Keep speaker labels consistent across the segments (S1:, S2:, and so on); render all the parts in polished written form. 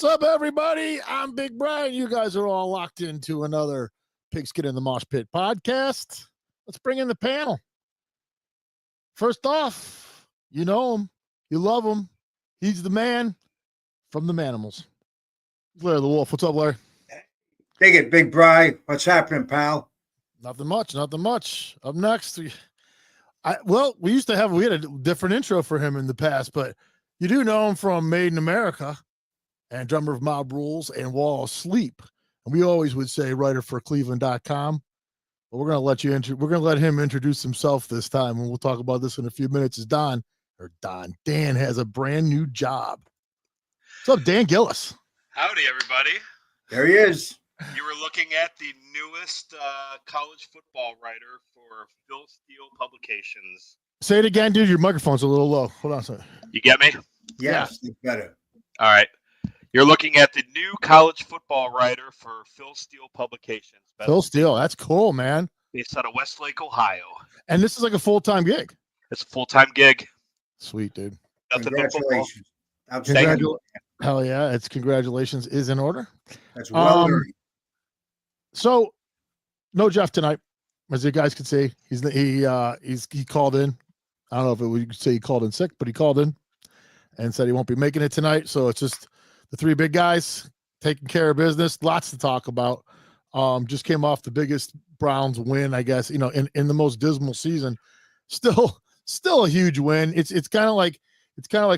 S1: What's up, everybody? I'm Big Brian. You guys are all locked into another Pigskin in the Mosh Pit podcast. Let's bring in the panel. First off, you know him. You love him. He's the man from the Manimals. Larry the Wolf. What's up, Larry?
S2: Dig it, Big Brian. What's happening, pal?
S1: Nothing much. Up next, we had a different intro for him in the past, but you do know him from Made in America and drummer of Mob Rules and Wall of Sleep. And we always would say writer for Cleveland.com. But we're going to let him introduce himself this time, and we'll talk about this in a few minutes. Dan has a brand new job. What's up, Dan Gillis?
S3: Howdy, everybody.
S2: There he is.
S3: You were looking at the newest college football writer for Phil Steele Publications.
S1: Say it again, dude. Your microphone's a little low. Hold on a second.
S3: You get me?
S2: Yes, it's better.
S3: All right. You're looking at the new college football writer for Phil Steele Publications.
S1: Phil Steele, that's cool, man.
S3: Based out of Westlake, Ohio.
S1: And this is like a full-time gig.
S3: It's a full-time gig.
S1: Sweet, dude.
S3: Nothing but football.
S2: Congratulations.
S1: Hell yeah, it's congratulations is in order.
S2: That's well earned.
S1: So, no Jeff tonight, as you guys can see. He called in. I don't know if we could say he called in sick, but he called in and said he won't be making it tonight. So it's just the three big guys taking care of business. Lots to talk about. Just came off the biggest Browns win, I guess, in the most dismal season. Still a huge win. It's kind of like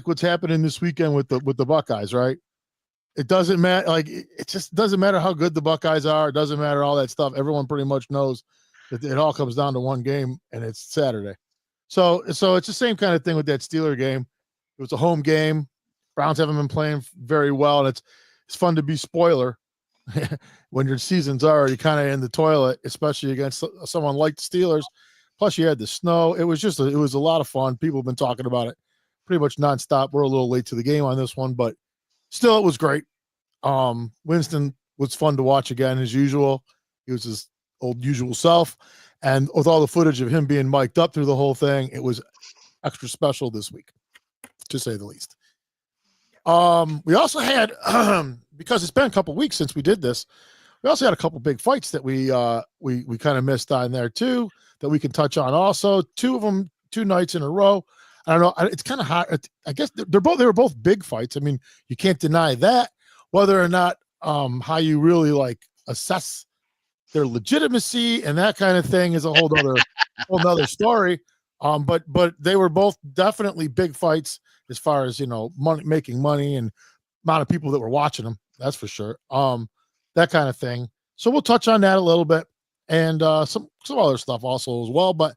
S1: what's happening this weekend with the Buckeyes, right? It doesn't matter. Like it just doesn't matter how good the Buckeyes are. It doesn't matter all that stuff. Everyone pretty much knows that it all comes down to one game, and it's Saturday. So it's the same kind of thing with that Steeler game. It was a home game. Browns haven't been playing very well, and it's fun to be spoiler when your season's already kind of in the toilet, especially against someone like the Steelers. Plus, you had the snow. It was a lot of fun. People have been talking about it pretty much nonstop. We're a little late to the game on this one, but still, it was great. Winston was fun to watch again, as usual. He was his old usual self. And with all the footage of him being mic'd up through the whole thing, it was extra special this week, to say the least. We also had, because it's been a couple weeks since we did this, we also had a couple big fights that we kind of missed on there too, that we can touch on also. Two of them, 2 nights in a row. I don't know. It's kind of hot. I guess they were both big fights. I mean, you can't deny that. Whether or not how you really like assess their legitimacy and that kind of thing is a whole nother story. But they were both definitely big fights as far as making money and amount of people that were watching them. That's for sure. That kind of thing. So we'll touch on that a little bit and some other stuff also as well. But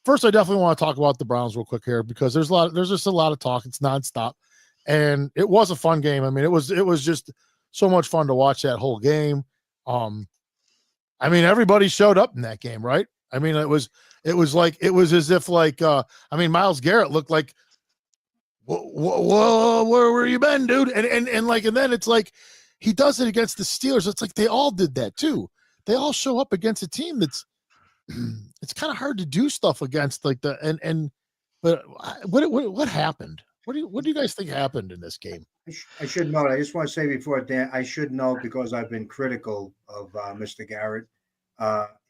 S1: first, I definitely want to talk about the Browns real quick here because there's just a lot of talk. It's nonstop, and it was a fun game. I mean, it was just so much fun to watch that whole game. I mean, everybody showed up in that game, right? I mean, it was as if Myles Garrett looked like, whoa, where were you been, dude? And then it's like he does it against the Steelers. It's like they all did that too. They all show up against a team that's. It's kind of hard to do stuff against but what happened? What do you guys think happened in this game?
S2: I should know. I just want to say before Dan, I should know because I've been critical of Mr. Garrett.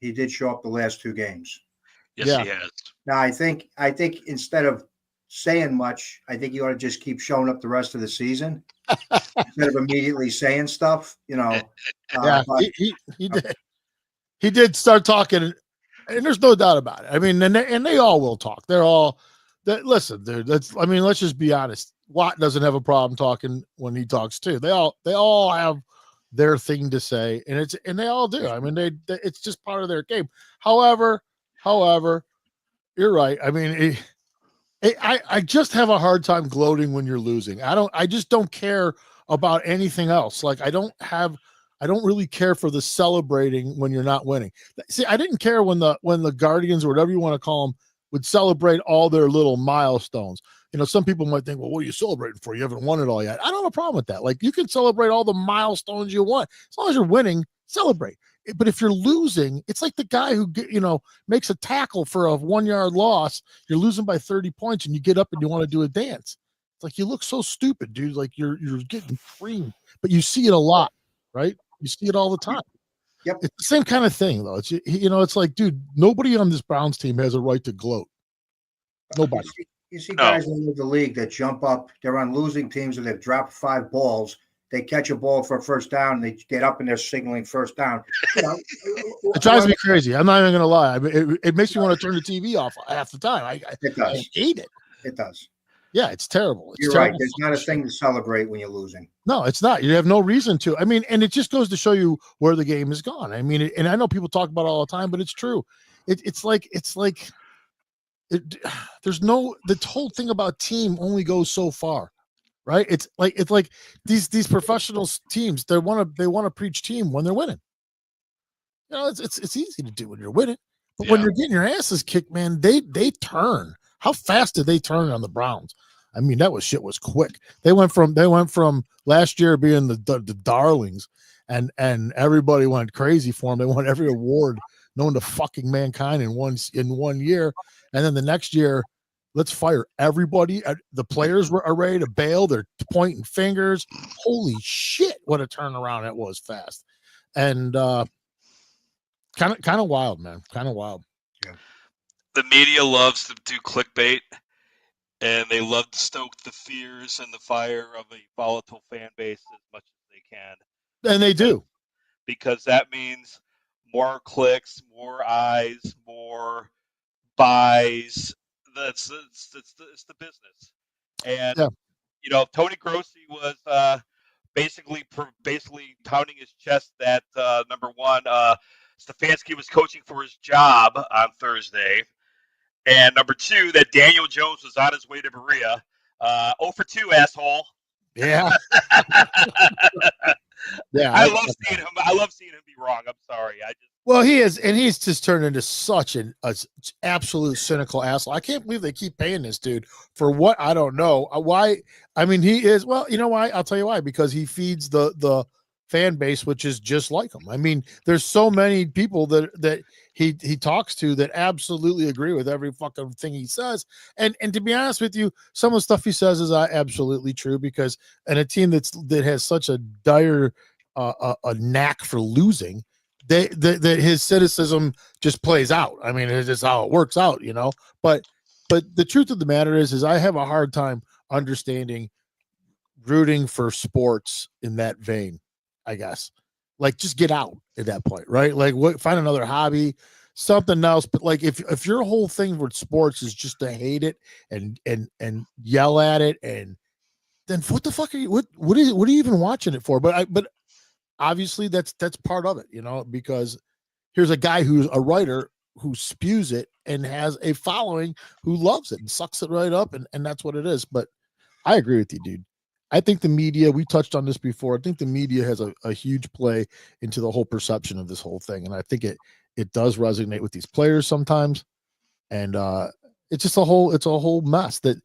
S2: He did show up the last 2 games.
S3: Yes,
S1: yeah.
S3: He has.
S2: Now I think instead of saying much, I think you ought to just keep showing up the rest of the season instead of immediately saying stuff.
S1: Yeah, he did. He did start talking. And there's no doubt about it. I mean, and they all will talk. They're all that. Listen, dude. Let's just be honest. Watt doesn't have a problem talking when he talks too. They all have their thing to say, and they all do. I mean, it's just part of their game. However, you're right. I mean, I just have a hard time gloating when you're losing. I just don't care about anything else. Like I don't really care for the celebrating when you're not winning. See, I didn't care when the Guardians or whatever you want to call them would celebrate all their little milestones. Some people might think, well, what are you celebrating for? You haven't won it all yet. I don't have a problem with that. Like you can celebrate all the milestones you want. As long as you're winning, celebrate. But if you're losing, it's like the guy who makes a tackle for a 1-yard loss. You're losing by 30 points and you get up and you want to do a dance. It's like you look so stupid, dude. Like you're getting creamed but you see it a lot, right? You see it all the time.
S2: Yep.
S1: It's the same kind of thing, though. It's, it's like, dude, nobody on this Browns team has a right to gloat. Nobody.
S2: You see guys in the league that jump up. They're on losing teams and they've dropped 5 balls. They catch a ball for a first down. And they get up and they're signaling first down.
S1: It drives me crazy. I'm not even going to lie. I mean, it makes me want to turn the TV off half the time.
S2: It does.
S1: I hate it.
S2: It does.
S1: Yeah, it's terrible.
S2: You're right. There's not a thing to celebrate when you're losing.
S1: No, it's not. You have no reason to. I mean, and it just goes to show you where the game is gone. I mean, and I know people talk about it all the time, but it's true. There's the whole thing about team only goes so far, right? It's like these professional teams. They want to preach team when they're winning. It's easy to do when you're winning, but when you're getting your asses kicked, man, they turn. How fast did they turn on the Browns? I mean, shit was quick. They went from last year being the darlings, and everybody went crazy for them. They won every award known to fucking mankind in one year, and then the next year, let's fire everybody. The players are ready to bail. They're pointing fingers. Holy shit! What a turnaround it was fast, and kind of wild, man. Kind of wild.
S2: Yeah.
S3: The media loves to do clickbait, and they love to stoke the fears and the fire of a volatile fan base as much as they can.
S1: And they do.
S3: Because that means more clicks, more eyes, more buys. It's the business. And, Tony Grossi was basically pounding his chest that, number one, Stefanski was coaching for his job on Thursday. And number 2, that Daniel Jones was on his way to Berea. 0 for 2, asshole.
S1: Yeah. Yeah.
S3: I love seeing him be wrong. I'm sorry.
S1: Well, he is, and he's just turned into such an absolute cynical asshole. I can't believe they keep paying this dude for what I don't know. Why? I mean, he is. Well, you know why? I'll tell you why. Because he feeds the fan base, which is just like him. I mean, there's so many people that he talks to that absolutely agree with every fucking thing he says. And to be honest with you, some of the stuff he says is absolutely true, because in a team that has such a dire a knack for losing, that his cynicism just plays out. I mean, it's just how it works out, But the truth of the matter is I have a hard time understanding rooting for sports in that vein. I guess, like, just get out at that point, right? Like, find another hobby, something else. But like, if your whole thing with sports is just to hate it and yell at it, and then what the fuck are you? What are you even watching it for? But obviously that's part of it, because here's a guy who's a writer who spews it and has a following who loves it and sucks it right up, and that's what it is. But I agree with you, dude. I think the media, we touched on this before, I think the media has a huge play into the whole perception of this whole thing. And I think it does resonate with these players sometimes. And it's just a whole mess that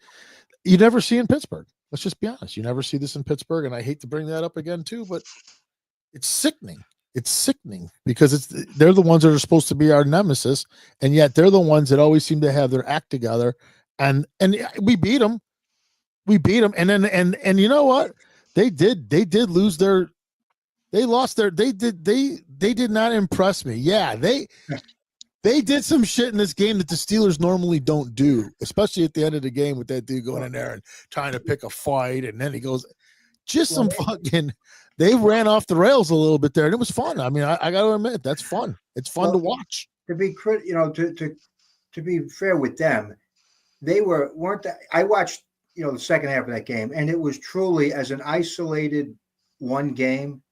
S1: you never see in Pittsburgh. Let's just be honest. You never see this in Pittsburgh. And I hate to bring that up again too, but it's sickening. It's sickening because they're the ones that are supposed to be our nemesis. And yet they're the ones that always seem to have their act together. And we beat them. We beat them, and then you know what? They did lose they did not impress me. Yeah, they did some shit in this game that the Steelers normally don't do, especially at the end of the game with that dude going in there and trying to pick a fight, and then he goes, they ran off the rails a little bit there, and it was fun. I mean, I got to admit, that's fun. It's fun to watch.
S2: To be to be fair with them, they weren't. I watched the second half of that game, and it was truly, as an isolated one game,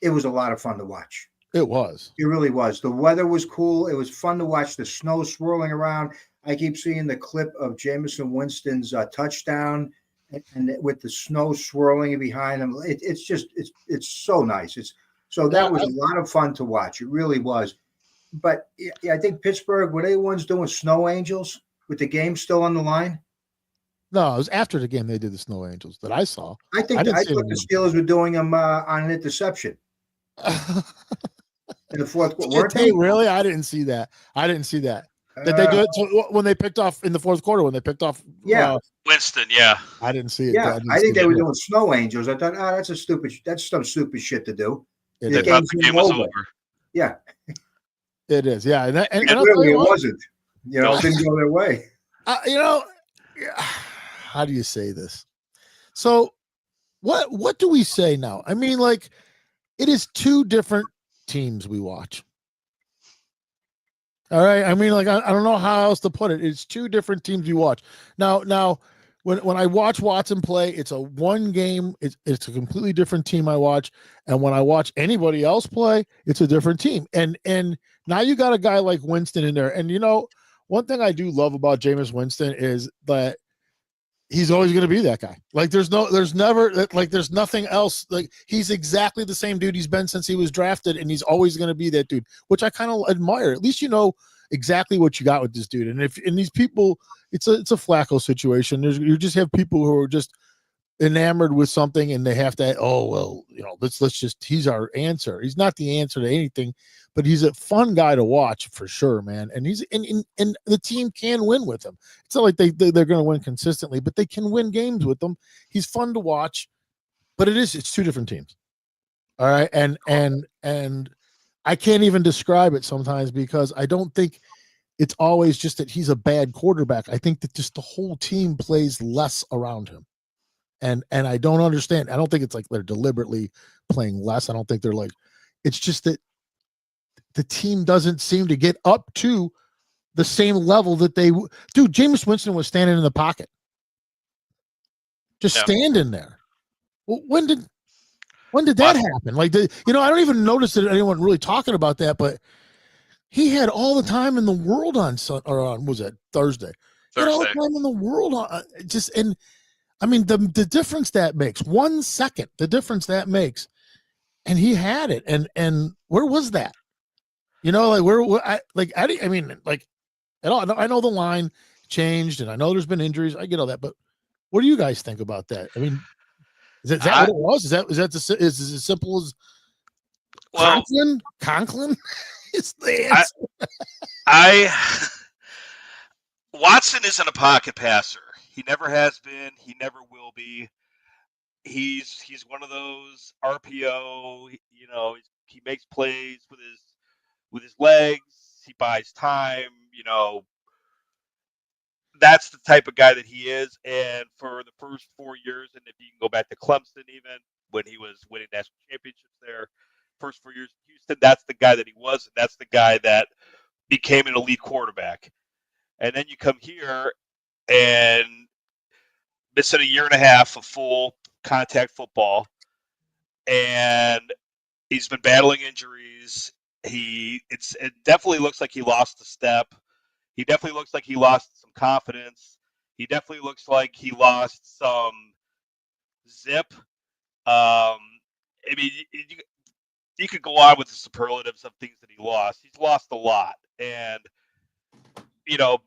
S2: it was a lot of fun to watch.
S1: It was.
S2: It really was. The weather was cool. It was fun to watch the snow swirling around. I keep seeing the clip of Jameson Winston's touchdown, and with the snow swirling behind him. It's so nice. That was a lot of fun to watch. It really was. But I think Pittsburgh, were they the ones doing snow angels with the game still on the line?
S1: No, it was after the game they did the Snow Angels that I saw.
S2: I thought the Steelers were doing them on an interception in the fourth quarter.
S1: Hey, really? I didn't see that. Did they do it when they picked off in the fourth quarter? When they picked off,
S3: Winston, yeah.
S1: I didn't see it.
S2: Yeah, I think they were doing snow angels. I thought, that's some stupid shit to do. The
S3: game was over.
S2: Yeah,
S1: it is. Yeah, and
S2: clearly it wasn't. You know, it didn't go their way.
S1: How do you say this? So, what do we say now? I mean, like, it is two different teams we watch. All right. I mean, like, I don't know how else to put it. It's two different teams you watch. Now, when I watch Watson play, it's a one game. It's a completely different team I watch. And when I watch anybody else play, it's a different team. And now you got a guy like Winston in there. And, one thing I do love about Jameis Winston is that he's always going to be that guy. Like, there's nothing else. Like, he's exactly the same dude he's been since he was drafted, and he's always going to be that dude, which I kind of admire. At least you know exactly what you got with this dude. And these people, it's a Flacco situation. You just have people who are just enamored with something, and they have to, let's just, he's our answer. He's not the answer to anything, but he's a fun guy to watch for sure, man. And he's and the team can win with him. It's not like they're going to win consistently, but they can win games with them. He's fun to watch, but it's two different teams. All right. And I can't even describe it sometimes because I don't think it's always just that he's a bad quarterback. I think that just the whole team plays less around him. And I don't understand. I don't think it's like they're deliberately playing less. I don't think they're like, it's just that the team doesn't seem to get up to the same level that Jameis Winston was standing in the pocket. Just standing there. Well, when did that happen? Like, I don't even notice that anyone really talking about that, but he had all the time in the world on was it Thursday? He had all the time in the world on I mean, the difference that makes 1 second, the difference that makes, and he had it. And where was that? I know the line changed, and I know there's been injuries. I get all that, but what do you guys think about that? I mean, is that what it was? Is that as simple as Conklin? Is the answer.
S3: Watson isn't a pocket passer. He never has been. He never will be. He's one of those RPO. He makes plays with his legs. He buys time. That's the type of guy that he is. And for the first 4 years, and if you can go back to Clemson, even when he was winning national championships there, first 4 years in Houston, that's the guy that he was. And that's the guy that became an elite quarterback. And then you come here and missing a year and a half of full contact football, and he's been battling injuries. It definitely looks like he lost a step. He definitely looks like he lost some confidence. He definitely looks like he lost some zip. I mean, you could go on with the superlatives of things that he lost. He's lost a lot, and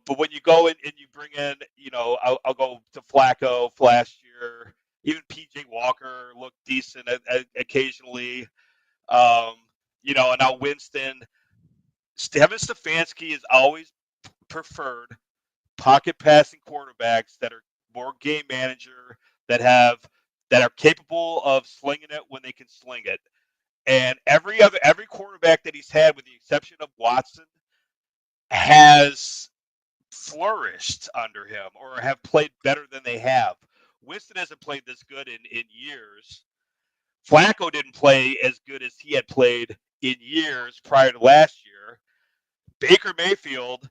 S3: but when you go in and you bring in, I'll go to Flacco last year. Even PJ Walker looked decent occasionally. And now Winston. Kevin Stefanski has always preferred pocket passing quarterbacks that are more game manager, that are capable of slinging it when they can sling it. And every quarterback that he's had, with the exception of Watson, has flourished under him or have played better than they have. Winston hasn't played this good in years. Flacco didn't play as good as he had played in years prior to last year. Baker Mayfield,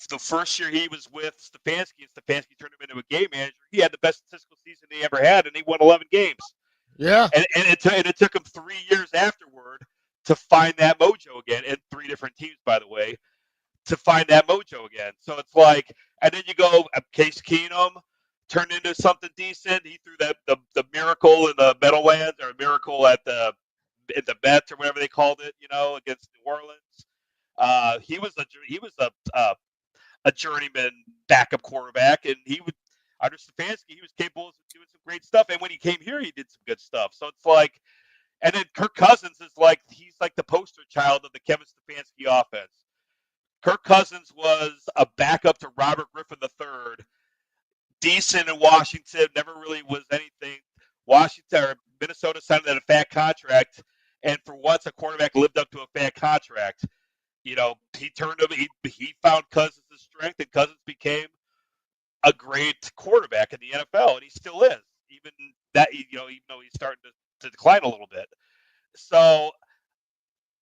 S3: the first year he was with Stefanski, and Stefanski turned him into a game manager, he had the best statistical season he ever had, and he won 11 games.
S1: Yeah.
S3: And it took him 3 years afterward to find that mojo again, in 3 different teams, by the way, to find that mojo again. So it's like, and then you go, Case Keenum turned into something decent. He threw the miracle in the Meadowlands, or a miracle at the Mets, or whatever they called it, against New Orleans. He was a journeyman backup quarterback, and under Stefanski, he was capable of doing some great stuff. And when he came here, he did some good stuff. So it's like, and then Kirk Cousins is like, he's like the poster child of the Kevin Stefanski offense. Kirk Cousins was a backup to Robert Griffin III. Decent in Washington, never really was anything. Washington or Minnesota signed that a fat contract, and for once a quarterback lived up to a fat contract. He turned him. He found Cousins' strength, and Cousins became a great quarterback in the NFL, and he still is. Even though he's starting to decline a little bit. So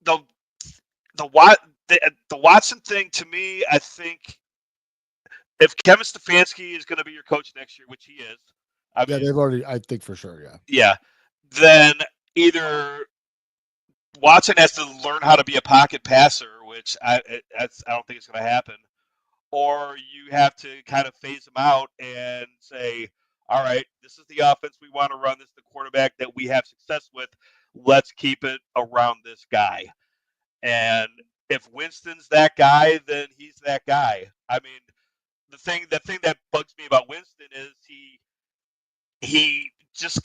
S3: the Watson thing, to me, I think if Kevin Stefanski is going to be your coach next year, which he is,
S1: they've already, I think for sure,
S3: yeah, then either Watson has to learn how to be a pocket passer, which I don't think it's going to happen, or you have to kind of phase him out and say, all right, this is the offense we want to run. This is the quarterback that we have success with. Let's keep it around this guy. And if Winston's that guy, then he's that guy. I mean, the thing that bugs me about Winston is he gets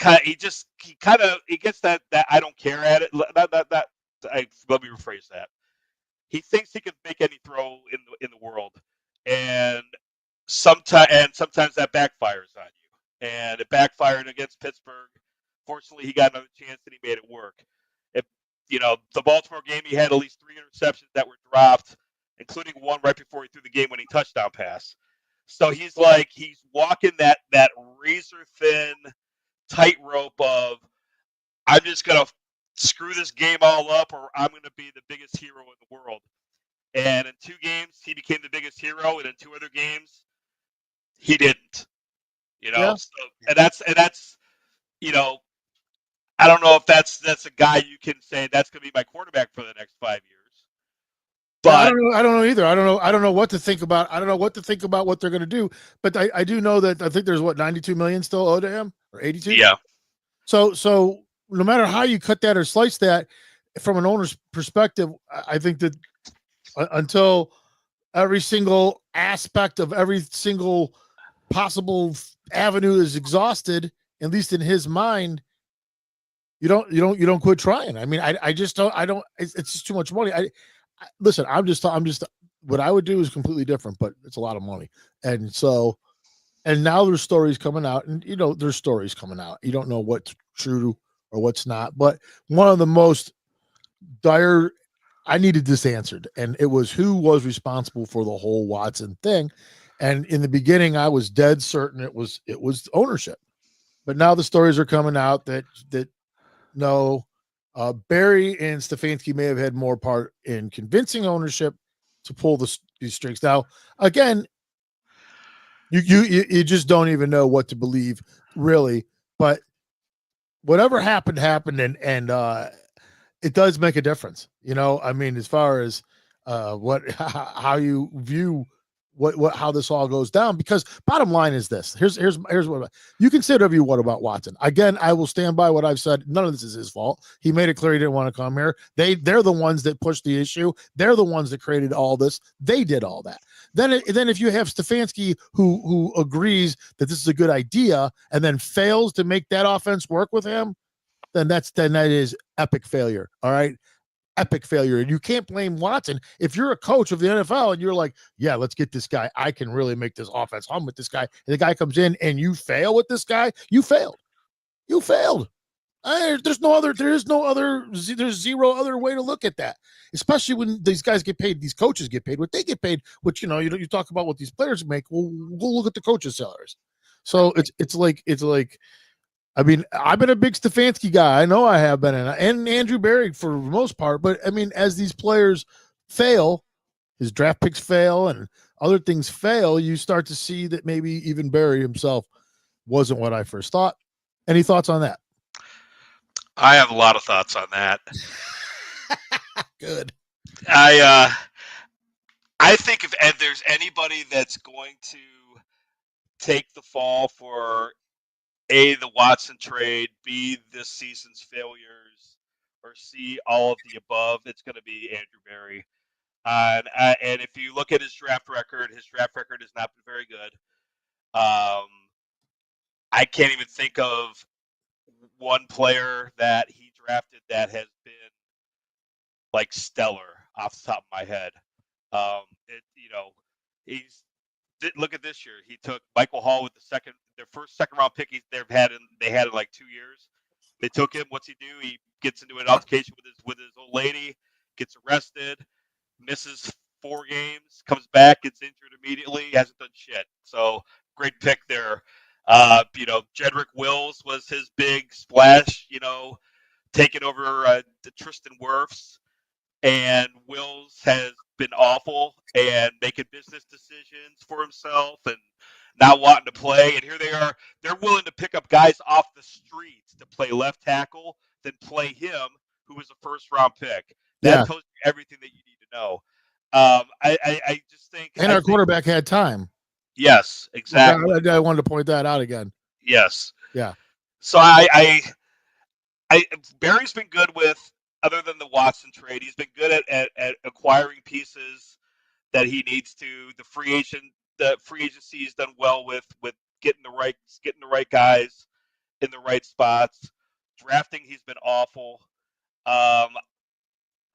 S3: that I don't care at it. Let me rephrase that. He thinks he can make any throw in the world, and sometimes that backfires on you. And it backfired against Pittsburgh. Fortunately, he got another chance and he made it work. The Baltimore game, he had at least 3 interceptions that were dropped, including one right before he threw the game-winning touchdown pass. So he's walking that razor thin tightrope of, I'm just gonna screw this game all up, or I'm gonna be the biggest hero in the world. And in 2 games, he became the biggest hero, and in 2 other games, he didn't.
S1: Yeah.
S3: So, and that's I don't know if that's a guy you can say that's going to be my quarterback for the next 5 years. But
S1: I don't know either. I don't know what to think about. I don't know what to think about what they're going to do. But I do know that I think there's 92 million still owed to him, or 82.
S3: Yeah.
S1: So no matter how you cut that or slice that, from an owner's perspective, I think that until every single aspect of every single possible avenue is exhausted, at least in his mind, you don't quit trying. I mean, I just don't. It's just too much money. Listen. I'm just. What I would do is completely different, but it's a lot of money, and now there's stories coming out, and there's stories coming out. You don't know what's true or what's not. But one of the most dire, I needed this answered, and it was who was responsible for the whole Watson thing. And in the beginning, I was dead certain it was ownership, but now the stories are coming out that no, Barry and Stefanski may have had more part in convincing ownership to pull these strings. Now, again, you just don't even know what to believe, really. But whatever happened, and it does make a difference. I mean, as far as how you view how this all goes down, because bottom line is this. Here's what you can say whatever you want about Watson. Again, I will stand by what I've said. None of this is his fault. He made it clear he didn't want to come here. They're the ones that pushed the issue. They're the ones that created all this. They did all that. Then if you have Stefanski who agrees that this is a good idea and then fails to make that offense work with him, then that is epic failure. All right. Epic failure. And you can't blame Watson. If you're a coach of the NFL and you're like, yeah, let's get this guy, I can really make this offense hum with this guy, and the guy comes in and you fail with this guy, you failed. There's zero other way to look at that, especially when these guys get paid, these coaches get paid what they get paid, which you talk about what these players make. Well, go look at the coaches' salaries. So it's like I mean, I've been a big Stefanski guy. I know I have been, and Andrew Barry for the most part. But I mean, as these players fail, his draft picks fail, and other things fail, you start to see that maybe even Barry himself wasn't what I first thought. Any thoughts on that?
S3: I have a lot of thoughts on that.
S1: Good.
S3: I think if there's anybody that's going to take the fall for A, the Watson trade, B, this season's failures, or C, all of the above, it's going to be Andrew Barry. And if you look at his draft record has not been very good. I can't even think of one player that he drafted that has been like stellar off the top of my head. He's look at this year. He took Michael Hall with their first second round pick they had in like 2 years. They took him. What's he do? He gets into an altercation with his old lady, gets arrested, misses 4 games, comes back, gets injured immediately, hasn't done shit. So great pick there. Jedrick Wills was his big splash. Taking over the Tristan Wirfs, and Wills has been awful and making business decisions for himself and not wanting to play. And here they are. They're willing to pick up guys off the streets to play left tackle than play him, who was a first-round pick. That tells you everything that you need to know. I just think.
S1: And our quarterback had time.
S3: Yes, exactly.
S1: I wanted to point that out again.
S3: Yes.
S1: Yeah.
S3: So Barry's been good with, other than the Watson trade, he's been good at acquiring pieces that he needs to. The free agency has done well with getting the right guys in the right spots. Drafting, he's been awful.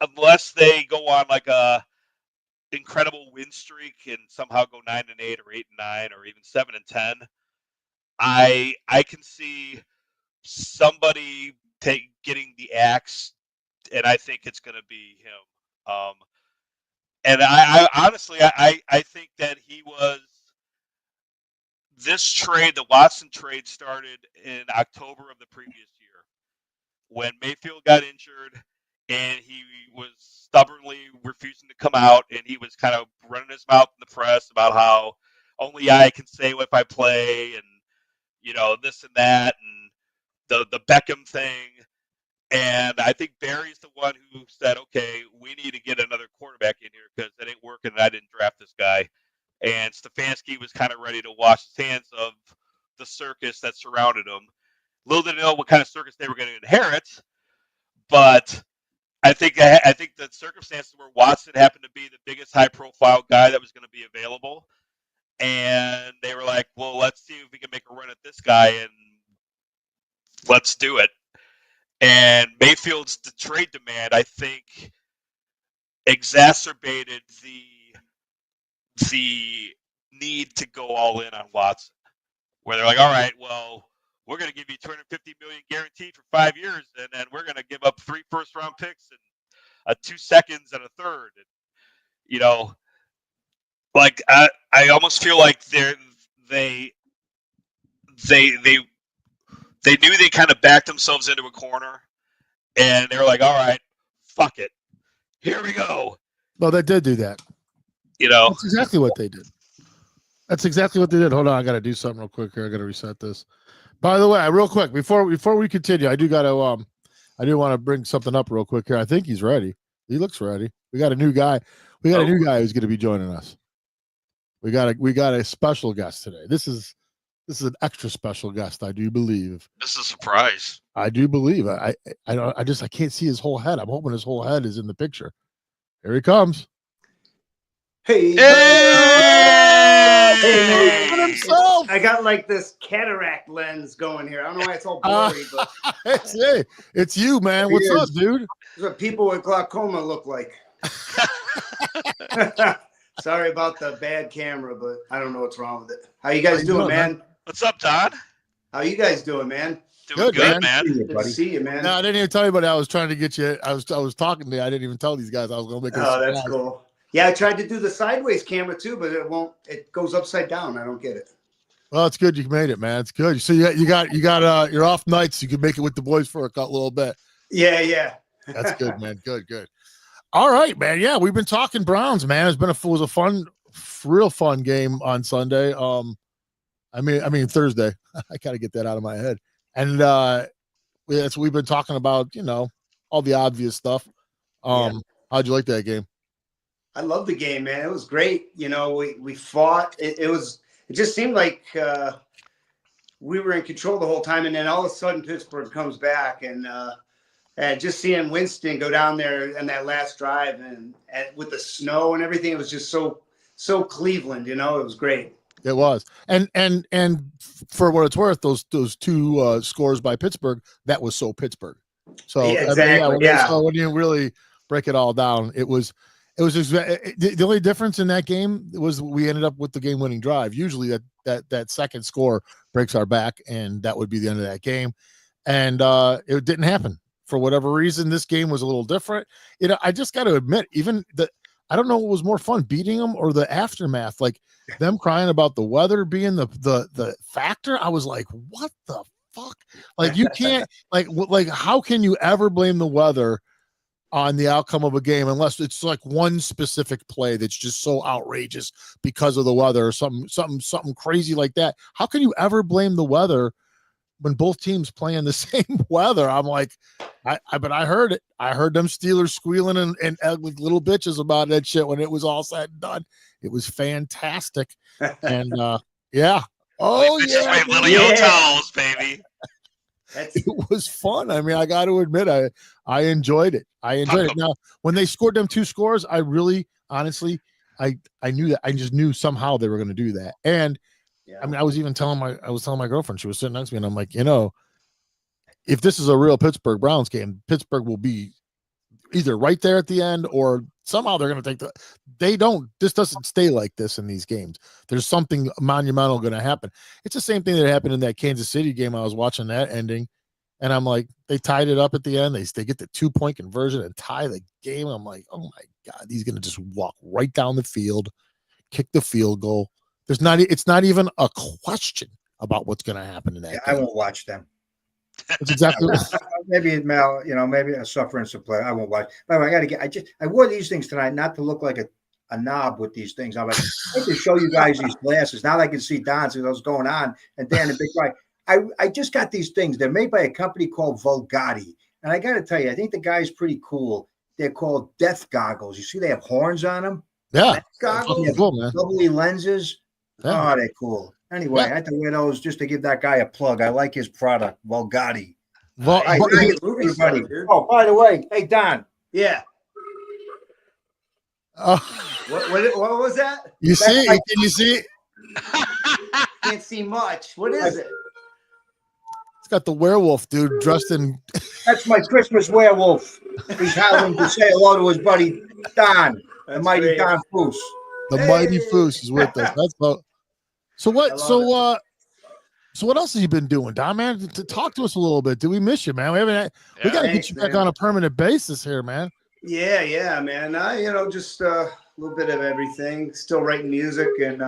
S3: Unless they go on like a incredible win streak and somehow go 9-8 or 8-9 or even 7-10, I can see somebody getting the axe, and I think it's going to be him. And I honestly, I think that this trade, the Watson trade, started in October of the previous year when Mayfield got injured and he was stubbornly refusing to come out, and he was kind of running his mouth in the press about how only I can say if I play, and this and that, and the Beckham thing. And I think Barry's the one who said, okay, we need to get another quarterback in here because it ain't working and I didn't draft this guy. And Stefanski was kind of ready to wash his hands of the circus that surrounded him. Little did they know what kind of circus they were going to inherit, but I think the circumstances where Watson happened to be the biggest high-profile guy that was going to be available, and they were like, well, let's see if we can make a run at this guy, and let's do it. And Mayfield's trade demand, I think, exacerbated the need to go all in on Watson, where they're like, all right, well, we're going to give you $250 million guaranteed for 5 years, and then we're going to give up 3 first-round picks and 2 seconds and a third. And, like I almost feel like they knew they kind of backed themselves into a corner, and they were like, all right, fuck it. Here we go.
S1: Well, they did do that. That's exactly what they did. Hold on, I got to do something real quick here. I got to reset this. By the way, real quick, before we continue, I do want to bring something up real quick here. I think he's ready. He looks ready. We got a new guy. We got a new guy who's going to be joining us. We got a special guest today. This is an extra special guest, I do believe.
S3: This is a surprise.
S1: I do believe. I can't see his whole head. I'm hoping his whole head is in the picture. Here he comes.
S4: Hey!
S1: Himself.
S4: I got like this cataract lens going here. I don't know why it's all blurry, but
S1: it's you, man. What's up, dude?
S4: That's what people with glaucoma look like. Sorry about the bad camera, but I don't know what's wrong with it. How you guys doing, man?
S3: What's up, Don?
S4: How you guys doing, man?
S3: Doing good, man.
S4: Good to see you, man.
S1: No, I didn't even tell anybody I was trying to get you. I was talking to you. I didn't even tell these guys I was going to make.
S4: Oh, that's cool. Yeah, I tried to do the sideways camera too, but it won't. It goes upside down. I don't get it.
S1: Well, it's good you made it, man. It's good. So you got your off nights. You can make it with the boys for a little bit.
S4: Yeah.
S1: That's good, man. Good. All right, man. Yeah, we've been talking Browns, man. It was a fun, real fun game on Sunday. I mean Thursday. I gotta get that out of my head. And we've been talking about, all the obvious stuff. How'd you like that game?
S4: I love the game, man. It was great. We fought. It just seemed like we were in control the whole time, and then all of a sudden Pittsburgh comes back, and just seeing Winston go down there in that last drive, and with the snow and everything, it was just so Cleveland. It was great.
S1: It was, and for what it's worth, those 2 scores by Pittsburgh, that was so Pittsburgh. So
S4: yeah, exactly.
S1: So when you really break it all down, it was It was the only difference in that game was we ended up with the game-winning drive. Usually that second score breaks our back, and that would be the end of that game. And it didn't happen for whatever reason. This game was a little different. I just got to admit, even I don't know what was more fun, beating them or the aftermath, like them crying about the weather being the factor. I was like, what the fuck? Like, you can't like how can you ever blame the weather on the outcome of a game unless it's like one specific play that's just so outrageous because of the weather or something crazy like that? How can you ever blame the weather when both teams play in the same weather? I'm like, but I heard it. I heard them Steelers squealing and like little bitches about that shit when it was all said and done. It was fantastic. And yeah. Oh yeah.
S3: Little yellow towels, baby.
S1: It was fun. I mean, I got to admit, I enjoyed it. I enjoyed it. Now, when they scored them 2 scores, I really, honestly, I knew that. I just knew somehow they were going to do that. And I mean, I was telling my girlfriend, she was sitting next to me, and I'm like, if this is a real Pittsburgh Browns game, Pittsburgh will be either right there at the end or somehow they're going to take this doesn't stay like this in these games. There's something monumental going to happen. It's the same thing that happened in that Kansas City game. I was watching that ending, and I'm like, they tied it up at the end. They get the 2-point conversion and tie the game. I'm like, oh my God, he's going to just walk right down the field, kick the field goal. It's not even a question about what's going to happen in that game.
S2: I won't watch them.
S1: That's exactly
S2: maybe Mel, maybe a suffering supply. I won't watch. By the way, I wore these things tonight not to look like a knob with these things. I'm like, I have to show you guys these glasses. Now I can see Don, see what's going on. And Dan, the big guy. I just got these things. They're made by a company called Vulgati. And I got to tell you, I think the guy's pretty cool. They're called death goggles. You see, they have horns on them.
S1: Yeah.
S2: Death goggles,
S1: cool, man.
S2: lovely lenses.
S1: Yeah.
S2: Oh, they're cool. Anyway, I had to wear those just to give that guy a plug. I like his product, Vulgati. Everybody. Oh, by the way, hey Don.
S4: Yeah. What was that?
S1: You see? Can you see?
S4: Can't see much. What is it?
S1: It's got the werewolf dude dressed in.
S2: That's my Christmas werewolf. He's howling to say hello to his buddy Don, the mighty
S4: great.
S2: Don Foose.
S1: The mighty Foose is with us. That's so what? So what else have you been doing, Don? Man, talk to us a little bit. Do we miss you, man? We got to get you back on a permanent basis here, man.
S4: Yeah, man. Just a little bit of everything. Still writing music and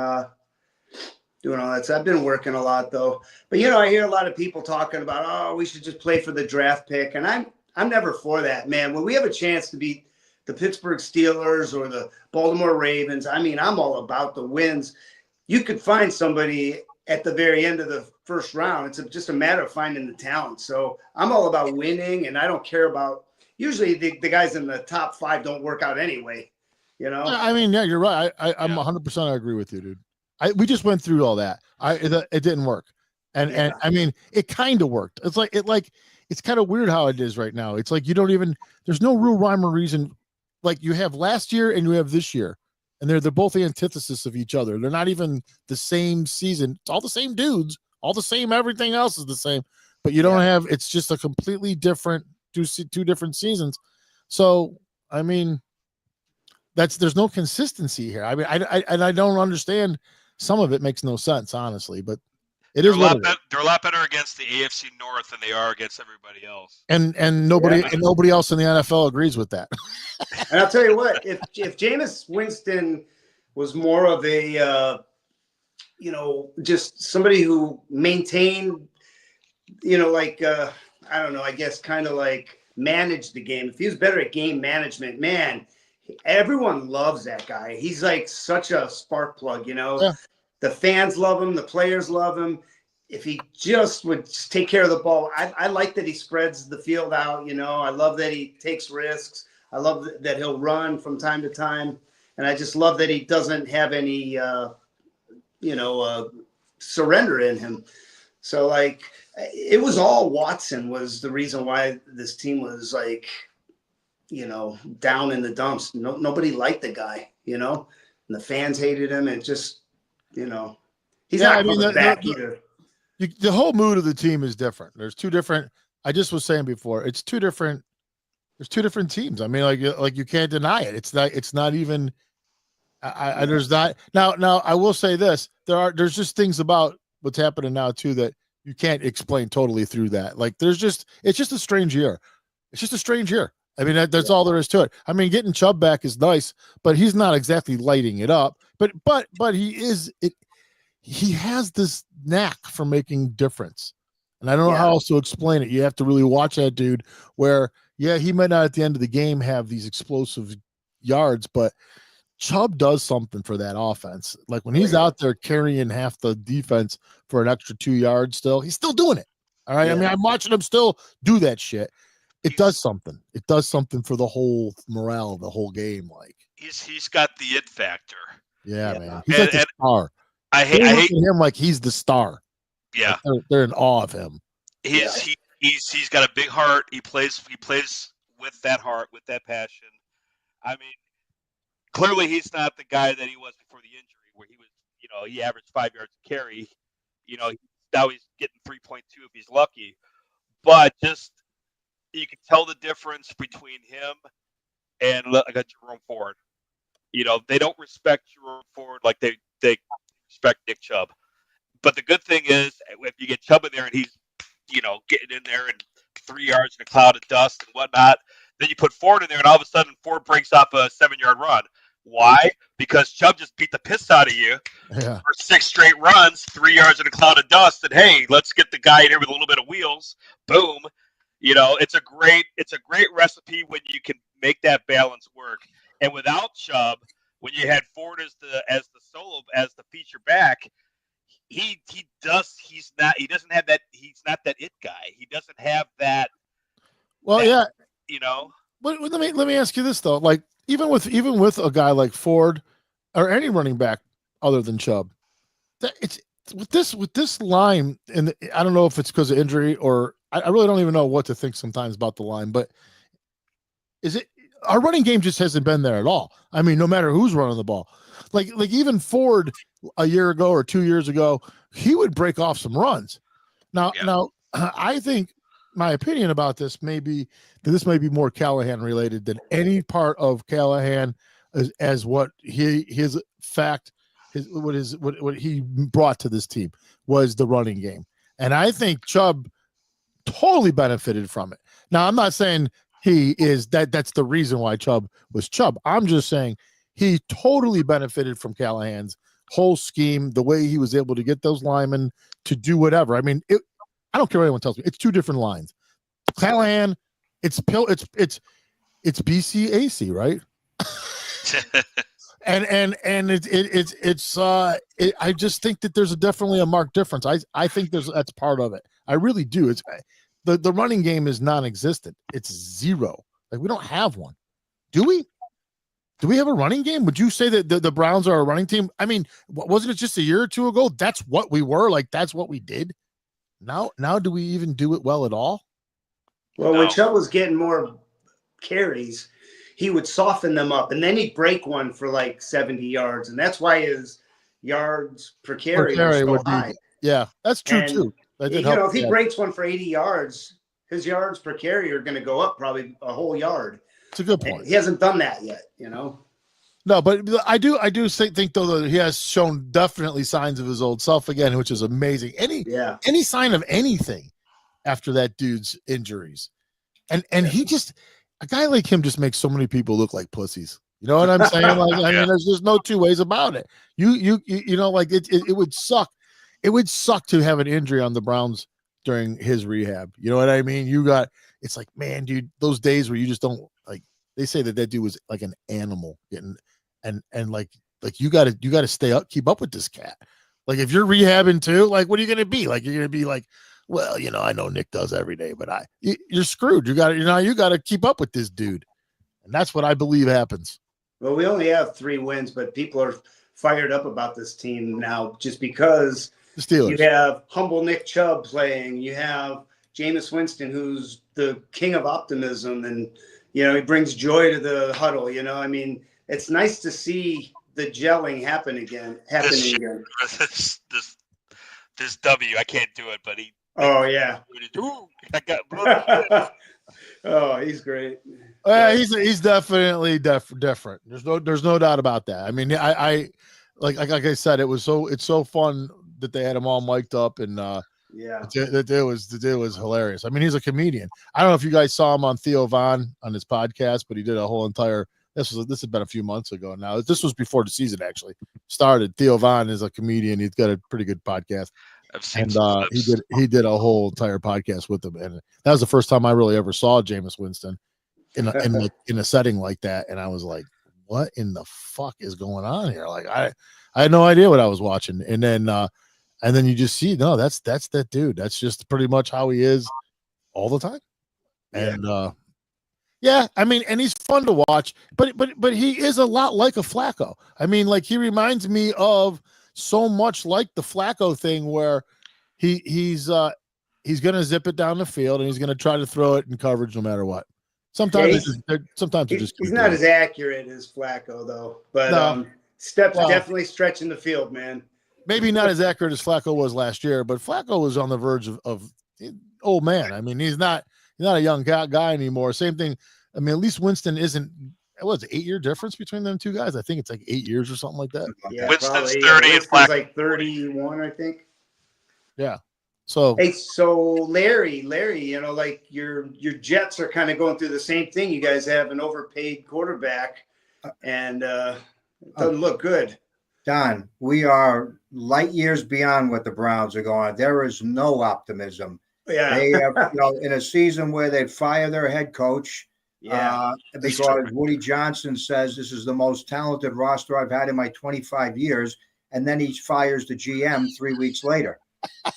S4: doing all that. So I've been working a lot though. But I hear a lot of people talking about, oh, we should just play for the draft pick, and I'm never for that, man. When we have a chance to beat the Pittsburgh Steelers or the Baltimore Ravens, I mean, I'm all about the wins. You could find somebody at the very end of the first round. It's just a matter of finding the talent. So I'm all about winning, and I don't care about – usually the guys in the top 5 don't work out anyway,
S1: I mean, yeah, you're right. I'm 100% agree with you, dude. We just went through all that. It didn't work. And I mean, it kind of worked. It's like it's kind of weird how it is right now. It's like there's no real rhyme or reason. Like you have last year and you have this year. And they're both the antithesis of each other. They're not even the same season. It's all the same dudes, all the same. Everything else is the same, but you don't have. It's just a completely different two different seasons. So I mean, there's no consistency here. I mean, I don't understand. Some of it makes no sense, honestly. But they're a
S3: lot better against the AFC North than they are against everybody else.
S1: And nobody else in the NFL agrees with that.
S4: And I'll tell you what, if Jameis Winston was more of a just somebody who maintained, I don't know, I guess kind of like managed the game. If he was better at game management, man, everyone loves that guy. He's like such a spark plug, Yeah. The fans love him. The players love him. If he just would just take care of the ball, I like that he spreads the field out. I love that he takes risks. I love that he'll run from time to time. And I just love that he doesn't have any, surrender in him. So, it was all Watson was the reason why this team was down in the dumps. Nobody liked the guy, and the fans hated him. And just, he's not coming back either.
S1: The whole mood of the team is different. There's two different. I just was saying before, it's two different There's two different teams. I mean, like you can't deny it. It's not even. There's not now. I will say this: there's just things about what's happening now too that you can't explain totally through that. Like it's just a strange year. It's just a strange year. I mean, that's all there is to it. I mean, getting Chubb back is nice, but he's not exactly lighting it up. But he is. He has this knack for making difference, and I don't know how else to explain it. You have to really watch that dude. Where he might not at the end of the game have these explosive yards, but Chubb does something for that offense. Like when he's out there carrying half the defense for an extra 2 yards, he's still doing it. All right. Yeah. I mean, I'm watching him still do that shit. It does something. It does something for the whole morale of the whole game. Like
S3: he's got the it factor.
S1: Yeah, man. He's like the star.
S3: I hate
S1: him like he's the star.
S3: Yeah.
S1: Like they're in awe of him.
S3: He's got a big heart. He plays with that heart, with that passion. I mean, clearly he's not the guy that he was before the injury, where he was, he averaged 5 yards a carry. Now he's getting 3.2 if he's lucky. But just you can tell the difference between him and like a Jerome Ford. They don't respect Jerome Ford like they respect Nick Chubb. But the good thing is, if you get Chubb in there and he's, getting in there and 3 yards in a cloud of dust and whatnot, then you put Ford in there and all of a sudden Ford breaks off a 7-yard run. Why? Because Chubb just beat the piss out of you for 6 straight runs, 3 yards in a cloud of dust, and hey, let's get the guy in here with a little bit of wheels. Boom. It's a great recipe when you can make that balance work. And without Chubb, when you had Ford as the feature back, he's not that it guy. He doesn't have that.
S1: Well, But let me ask you this though. Like even with a guy like Ford or any running back other than Chubb, it's with this line, and I don't know if it's because of injury or I really don't even know what to think sometimes about the line, but our running game just hasn't been there at all. I mean, no matter who's running the ball, like even Ford a year ago or 2 years ago, he would break off some runs. Now, I think my opinion about this may be that this may be more Callahan related than any part of Callahan as what what he brought to this team was the running game. And I think Chubb totally benefited from it. Now, I'm not saying that's the reason why Chubb was Chubb. I'm just saying he totally benefited from Callahan's whole scheme, the way he was able to get those linemen to do whatever. I mean, I don't care what anyone tells me. It's two different lines. Callahan, it's BCAC, right? I just think that there's definitely a marked difference. I think that's part of it. I really do. It's the running game is non-existent. It's zero. Like we don't have one. Do we? Do we have a running game? Would you say that the Browns are a running team? I mean, wasn't it just a year or two ago? That's what we were. Like that's what we did. Now do we even do it well at all?
S4: Well, when Chubb was getting more carries, he would soften them up, and then he'd break one for like 70 yards, and that's why his yards per carry was so high.
S1: Yeah, that's true too. That did help.
S4: If he breaks one for 80 yards, his yards per carry are going to go up probably a whole yard.
S1: It's a good point.
S4: And he hasn't done that yet,
S1: No, but I do think though that he has shown definitely signs of his old self again, which is amazing. Any sign of anything after that dude's injuries, and he just a guy like him just makes so many people look like pussies. You know what I'm saying? Like I mean, there's just no two ways about it. You know, like it would suck. It would suck to have an injury on the Browns during his rehab. You know what I mean? It's like, man, dude, those days where you just don't like. They say that dude was like an animal getting. And like you got to stay up, keep up with this cat. Like if you're rehabbing too, like what are you going to be? Like you're going to be like, well, I know Nick does every day, but you're screwed. You got to keep up with this dude, and that's what I believe happens.
S4: Well, we only have 3 wins, but people are fired up about this team now just because
S1: the Steelers.
S4: You have humble Nick Chubb playing. You have Jameis Winston, who's the king of optimism, and he brings joy to the huddle. I mean. It's nice to see the gelling happening again.
S3: This W, I can't do it, but he.
S4: Oh yeah.
S3: I got.
S4: Oh, he's great.
S1: He's definitely different. There's no doubt about that. I mean, I like I said, it's so fun that they had him all mic'd up, and the day was hilarious. I mean, he's a comedian. I don't know if you guys saw him on Theo Von on his podcast, but he did a whole entire. This had been a few months ago now. This was before the season actually started. Theo Von is a comedian. He's got a pretty good podcast.
S3: I've seen
S1: And he did a whole entire podcast with him, and that was the first time I really ever saw Jameis Winston in a setting like that. And I was like, what in the fuck is going on here? Like I had no idea what I was watching. And then you just see, no, that's that dude. That's just pretty much how he is all the time. And yeah, I mean, and he's fun to watch, but he is a lot like a Flacco. I mean, like he reminds me of so much like the Flacco thing where he's gonna zip it down the field and he's gonna try to throw it in coverage no matter what. Sometimes
S4: he's not as accurate as Flacco though, but steps definitely stretching the field, man.
S1: Maybe not as accurate as Flacco was last year, but Flacco was on the verge of old man. I mean, he's not a young guy anymore. Same thing. I mean, at least Winston isn't. What's it, 8-year difference between them two guys? I think it's like 8 years or something like that.
S4: Yeah,
S3: Winston's
S4: probably.
S3: 30 and Flacco
S4: like 31, I think.
S1: Yeah. So
S4: hey, so Larry, you know, like your Jets are kind of going through the same thing. You guys have an overpaid quarterback, and it doesn't look good.
S2: Don, we are light years beyond what the Browns are going. There is no optimism.
S4: Yeah,
S2: they have, in a season where they fire their head coach. Because Woody Johnson says this is the most talented roster I've had in my 25 years, and then he fires the GM 3 weeks later.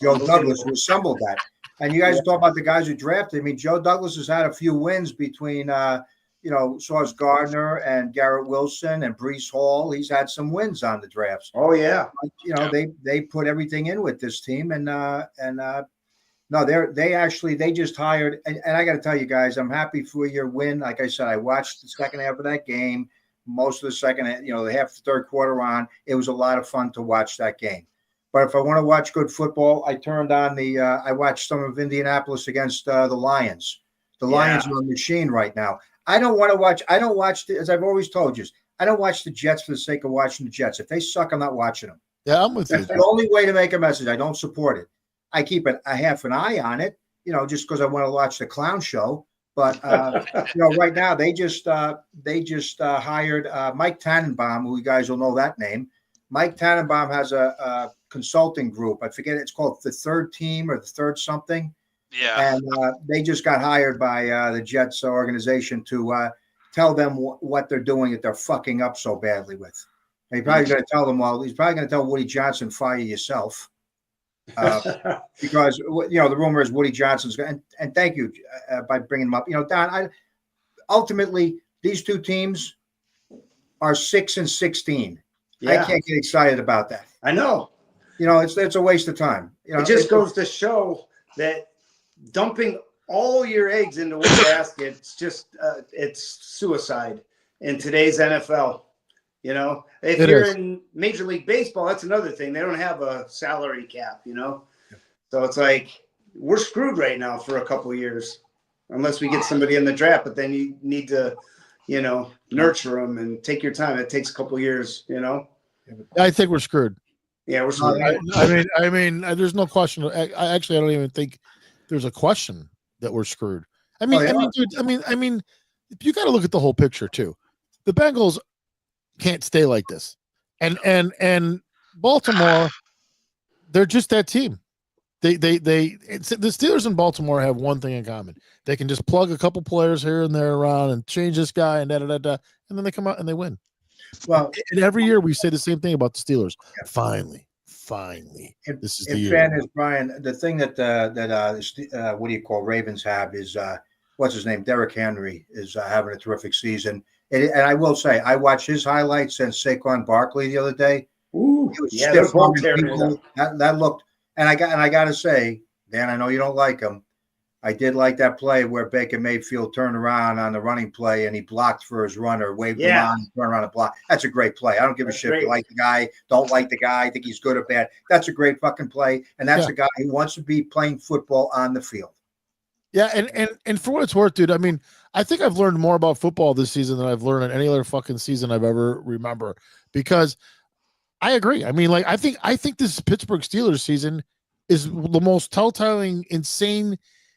S2: Joe Douglas, who assembled that. And you guys talk about the guys who drafted. I mean, Joe Douglas has had a few wins between, Sauce Gardner and Garrett Wilson and Breece Hall. He's had some wins on the drafts.
S4: Oh yeah,
S2: they put everything in with this team, no, they just hired, and I got to tell you guys, I'm happy for your win. Like I said, I watched the second half of that game, most of the second, the half the third quarter on. It was a lot of fun to watch that game. But if I want to watch good football, I turned on I watched some of Indianapolis against the Lions. The Lions are a machine right now. I don't watch, as I've always told you, I don't watch the Jets for the sake of watching the Jets. If they suck, I'm not watching them.
S1: Yeah, I'm with you.
S2: That's the only way to make a message. I don't support it. I keep a half an eye on it, just because I want to watch the clown show. But right now they just hired Mike Tannenbaum, who you guys will know that name. Mike Tannenbaum has a consulting group. I forget, it's called the Third Team or the Third something.
S3: Yeah.
S2: And they just got hired by the Jets organization to tell them what they're doing that they're fucking up so badly with. And he's probably going to tell them, he's probably going to tell Woody Johnson, fire yourself. Because the rumor is Woody Johnson's going, and thank you by bringing him up. Don, ultimately these two teams are 6-16. I can't get excited about that.
S4: I know.
S2: It's a waste of time.
S4: It just goes to show that dumping all your eggs into one basket, it's just it's suicide in today's NFL. If you're in Major League Baseball, that's another thing. They don't have a salary cap, So it's like we're screwed right now for a couple of years unless we get somebody in the draft. But then you need to, nurture them and take your time. It takes a couple of years,
S1: I think we're screwed.
S4: Yeah, we're screwed.
S1: I mean, there's no question. I don't even think there's a question that we're screwed. I mean, you got to look at the whole picture too. The Bengals can't stay like this, and Baltimore, they're just that team. The Steelers and Baltimore have one thing in common: they can just plug a couple players here and there around and change this guy and and then they come out and they win. Well, and every year we say the same thing about the Steelers. Finally, this is the year.
S2: Fairness, Brian, the thing that what do you call Ravens have is what's his name? Derrick Henry is having a terrific season. And I will say, I watched his highlights and Saquon Barkley the other day.
S4: Ooh,
S2: that looked, and I got to say, Dan, I know you don't like him. I did like that play where Baker Mayfield turned around on the running play and he blocked for his runner, waved him on, turned around and blocked. That's a great play. I don't give a shit if you like the guy, don't like the guy, think he's good or bad. That's a great fucking play, and that's a guy who wants to be playing football on the field.
S1: Yeah, and for what it's worth, dude, I mean, I think I've learned more about football this season than I've learned in any other fucking season I've ever remember. Because I agree. I mean, like I think this Pittsburgh Steelers season is the most telltale, insane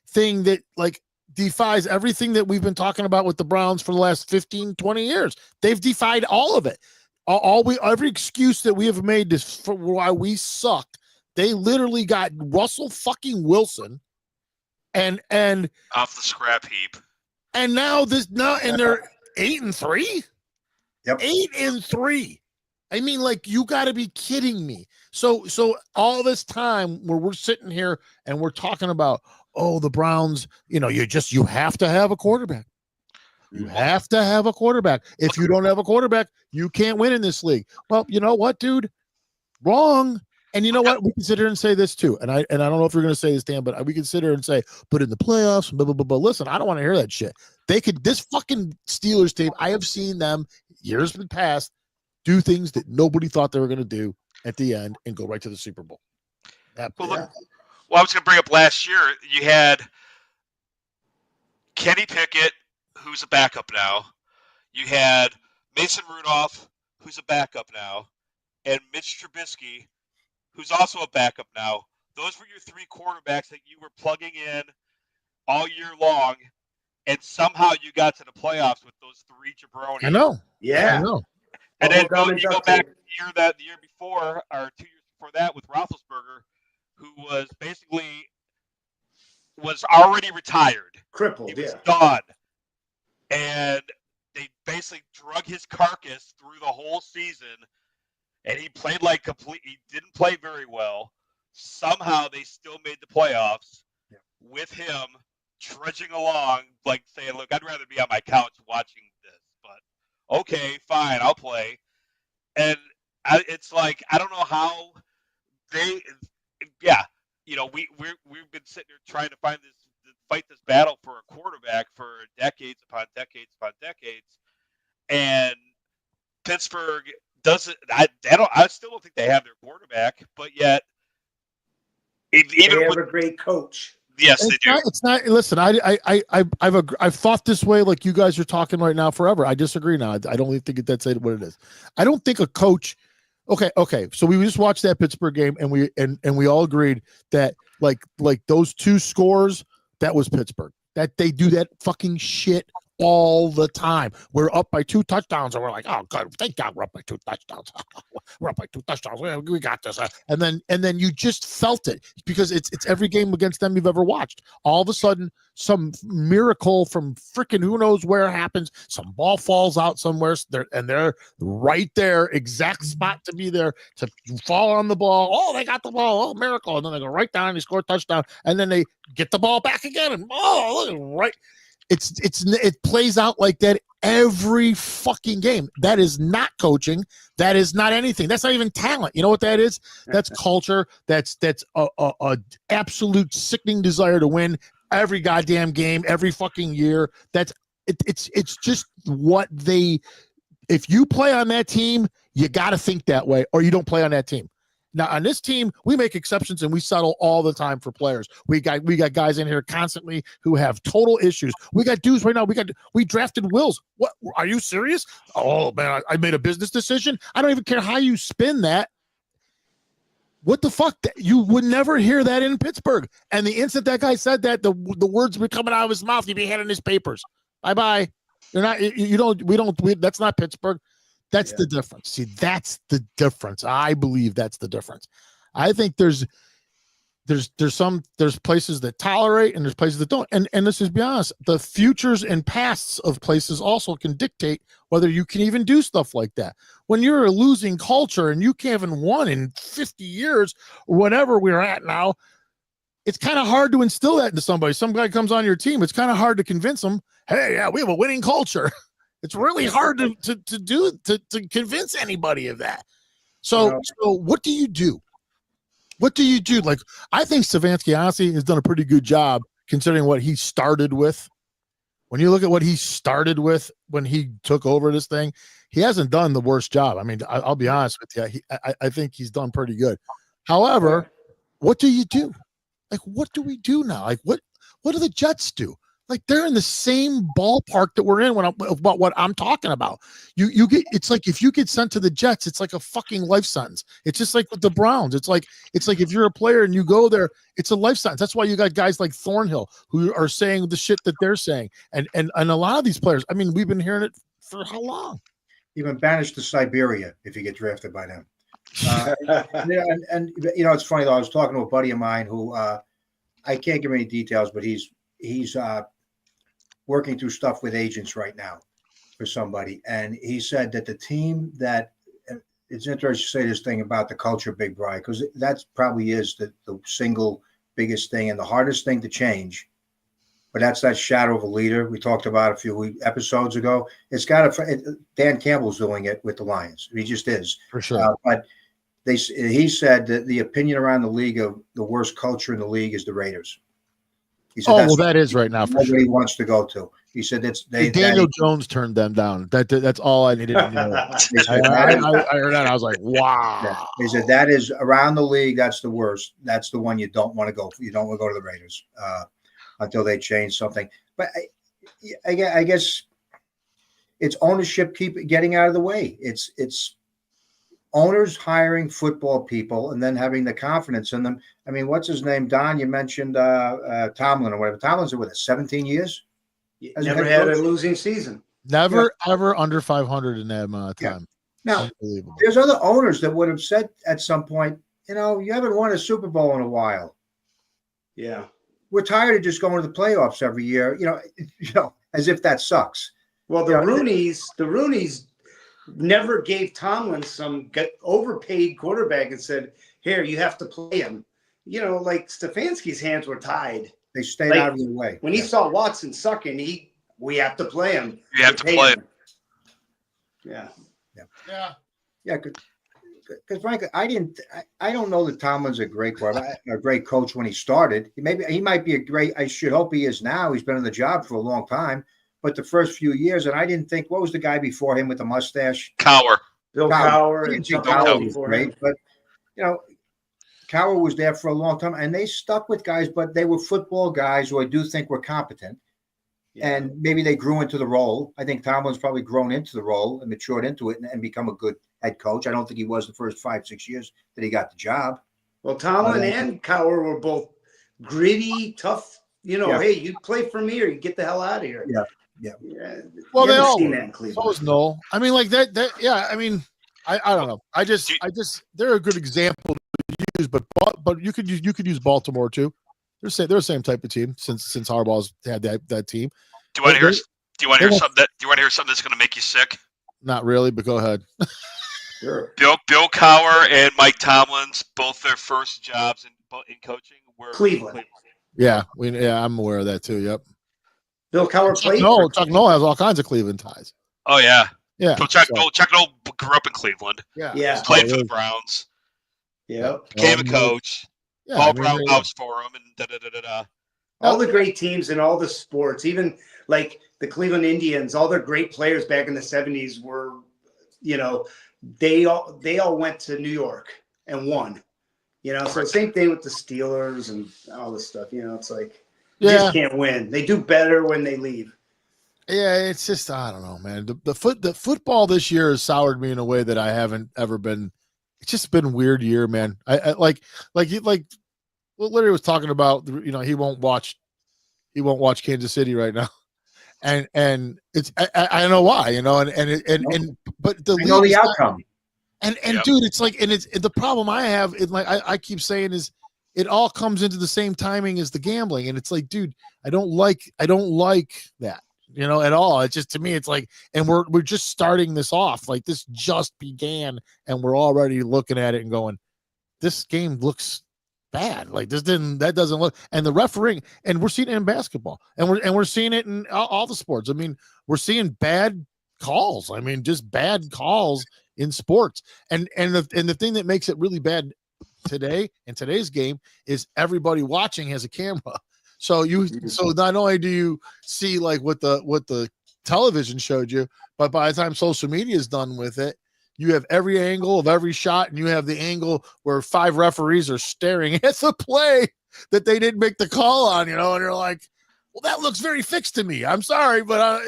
S1: thing that like defies everything that we've been talking about with the Browns for the last 15, 20 years. They've defied all of it. Every excuse that we have made this for why we suck. They literally got Russell fucking Wilson and
S3: off the scrap heap.
S1: And now they're 8-3.
S2: Yep.
S1: 8-3. I mean, like, you got to be kidding me. So all this time where we're sitting here and we're talking about, oh, the Browns, you have to have a quarterback. You have to have a quarterback. If you don't have a quarterback, you can't win in this league. Well, you know what, dude? Wrong. And you know what? We can sit here and say this too. And I don't know if you're going to say this, Dan, but we can sit here and say, but in the playoffs, blah, blah, blah, blah. Listen, I don't want to hear that shit. This fucking Steelers team, I have seen them years in the past do things that nobody thought they were going to do at the end and go right to the Super Bowl.
S3: Well, I was going to bring up last year, you had Kenny Pickett, who's a backup now. You had Mason Rudolph, who's a backup now, and Mitch Trubisky, who's also a backup now. Those were your three quarterbacks that you were plugging in all year long, and somehow you got to the playoffs with those three jabronis.
S1: I know.
S2: Yeah.
S1: I know.
S3: And then you go back the year before, or 2 years before that, with Roethlisberger, who was already retired.
S4: Crippled,
S3: he was done. And they basically drug his carcass through the whole season, and he played he didn't play very well. Somehow they still made the playoffs with him trudging along, like saying, look, I'd rather be on my couch watching this, but okay, fine, I'll play. And it's like, I don't know how we've been sitting here trying to fight this battle for a quarterback for decades upon decades upon decades, and Pittsburgh doesn't. I still don't think they have their quarterback, but yet
S4: they have a great coach.
S3: Yes, they do.
S1: It's not. Listen, I've thought this way, like you guys are talking right now, forever. I disagree now. I don't even think that's what it is. I don't think a coach. Okay. So we just watched that Pittsburgh game, and we all agreed that like those two scores, that was Pittsburgh. That they do that fucking shit all the time. We're up by 2 touchdowns, and we're like, oh god, thank God we're up by 2 touchdowns. We're up by 2 touchdowns. We got this. And then you just felt it because it's every game against them you've ever watched. All of a sudden, some miracle from freaking who knows where happens. Some ball falls out somewhere, and they're right there, exact spot to be there to fall on the ball. Oh, they got the ball. Oh, miracle! And then they go right down. They score a touchdown, and then they get the ball back again. And right. It plays out like that every fucking game. That is not coaching. That is not anything. That's not even talent. You know what that is? That's culture. That's a absolute sickening desire to win every goddamn game, every fucking year. It's just what they. If you play on that team, you got to think that way, or you don't play on that team. Now, on this team, we make exceptions and we settle all the time for players. We got guys in here constantly who have total issues. We got dudes right now. We drafted Wills. What? Are you serious? Oh, man, I made a business decision. I don't even care how you spin that. What the fuck? You would never hear that in Pittsburgh. And the instant that guy said that, the words were coming out of his mouth. He'd be handing his papers. Bye-bye. You're not, that's not Pittsburgh. That's the difference. See, that's the difference. I believe that's the difference. I think there's places that tolerate and there's places that don't. And let's just be honest, the futures and pasts of places also can dictate whether you can even do stuff like that. When you're a losing culture and you haven't won in 50 years or whatever we're at now, it's kind of hard to instill that into somebody. Some guy comes on your team, it's kind of hard to convince them, hey, yeah, we have a winning culture. It's really hard to convince anybody of that. So what do you do? What do you do? Like, I think Stefanski, honestly, has done a pretty good job considering what he started with. When you look at what he started with when he took over this thing, he hasn't done the worst job. I mean, I'll be honest with you. I think he's done pretty good. However, what do you do? Like, what do we do now? Like, what do the Jets do? Like they're in the same ballpark that we're in about what I'm talking about. You get, it's like if you get sent to the Jets, it's like a fucking life sentence. It's just like with the Browns. It's like if you're a player and you go there, it's a life sentence. That's why you got guys like Thornhill who are saying the shit that they're saying. And a lot of these players, I mean, we've been hearing it for how long?
S2: Even banished to Siberia if you get drafted by them. And you know, it's funny though. I was talking to a buddy of mine who I can't give any details, but he's working through stuff with agents right now for somebody, and he said that the team that it's interesting to say this thing about the culture, Big Bri, because that probably is the single biggest thing and the hardest thing to change. But that's that shadow of a leader we talked about a few episodes ago. It's got to. Dan Campbell's doing it with the Lions. He just is
S1: For sure.
S2: but he said that the opinion around the league of the worst culture in the league is the Raiders. He said,
S1: Oh, well, that is right now for sure.
S2: Nobody wants to go to. He said that's
S1: Daniel Jones turned them down. That's all I needed to know. I heard that. I was like, wow.
S2: Yeah. He said that is around the league. That's the worst. That's the one you don't want to go. You don't want to go to the Raiders until they change something. But I guess it's ownership getting out of the way. It's owners hiring football people and then having the confidence in them. I mean, what's his name? Don, you mentioned Tomlin or whatever. Tomlin's with it 17 years.
S4: Never had a losing season.
S1: Never, ever under 500 in that amount of time.
S2: Now, there's other owners that would have said at some point, you know, you haven't won a Super Bowl in a while.
S4: Yeah.
S2: We're tired of just going to the playoffs every year, you know, as if that sucks.
S4: Well, the Rooneys never gave Tomlin some overpaid quarterback and said, here, you have to play him. You know, like Stefanski's hands were tied.
S2: They stayed out of the way.
S4: When he saw Watson sucking, we have to play him.
S3: You have to play him.
S4: Yeah.
S2: Because frankly, I don't know that Tomlin's a great coach when he started. He might be a great. I should hope he is now. He's been in the job for a long time. But the first few years, and I didn't think, what was the guy before him with the mustache?
S4: Bill Cowher.
S2: And Cowher was great, but you know, Cowher was there for a long time, and they stuck with guys, but they were football guys who I do think were competent. Yeah. And maybe they grew into the role. I think Tomlin's probably grown into the role and matured into it and become a good head coach. I don't think he was the first 5-6 years that he got the job.
S4: Well, Tomlin and Cowher were both gritty, tough. You know, hey, you play for me or you get the hell out of here.
S2: Yeah.
S1: Well, they all were. So was Noel. I mean, like that. Yeah. I mean, I don't know. I just they're a good example to use, but you could use Baltimore too. They're the same type of team since Harbaugh's had that team.
S3: Do you want to hear? Do you want to hear something that's going to make you sick?
S1: Not really, but go ahead.
S4: Sure.
S3: Bill Cowher and Mike Tomlin's both their first jobs in coaching were
S4: Cleveland.
S1: Yeah, I'm aware of that too. Yep.
S4: Bill Cowher played.
S1: Chuck Noll has all kinds of Cleveland ties.
S3: Oh yeah.
S1: Yeah.
S3: Chuck Noll grew up in Cleveland.
S2: Yeah.
S3: Played for the Browns.
S4: Yeah.
S3: Became a coach.
S1: Yeah,
S3: Paul Brown vouched for him and da-da-da-da-da.
S4: All the great teams in all the sports, even like the Cleveland Indians, all their great players back in the 70s were, you know, they all went to New York and won. You know, so same thing with the Steelers and all this stuff. You know, it's like you just can't win. They do better when they leave.
S1: Yeah, it's just I don't know, man. The football this year has soured me in a way that I haven't ever been. It's just been a weird year, man. I like what Larry was talking about. You know, he won't watch Kansas City right now, and it's I don't know why. You know, and but
S2: I know the outcome.
S1: And dude, it's like, and it's the problem I have. It like I keep saying is, it all comes into the same timing as the gambling, and it's like, dude, I don't like that. You know, at all. It's just, to me, it's like, and we're just starting this off. Like, this just began, and we're already looking at it and going, this game looks bad. Like, that doesn't look, and the refereeing, and we're seeing it in basketball, and we're seeing it in all the sports. I mean, we're seeing bad calls. I mean, just bad calls in sports. And the thing that makes it really bad today in today's game is everybody watching has a camera. So not only do you see like what the television showed you, but by the time social media is done with it, you have every angle of every shot, and you have the angle where 5 referees are staring at the play that they didn't make the call on, you know, and you're like, well, that looks very fixed to me. I'm sorry, but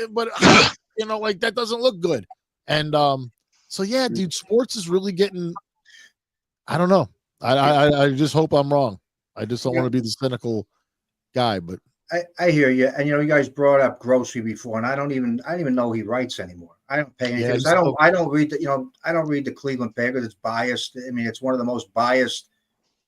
S1: you know, like that doesn't look good. And so yeah, dude, sports is really getting. I don't know. I just hope I'm wrong. I just don't want to be the cynical guy, but
S2: I hear you. And you guys brought up Grossy before, and I don't even know he writes anymore. I don't pay anything. I don't read I don't read the Cleveland paper. It's biased. I mean, it's one of the most biased.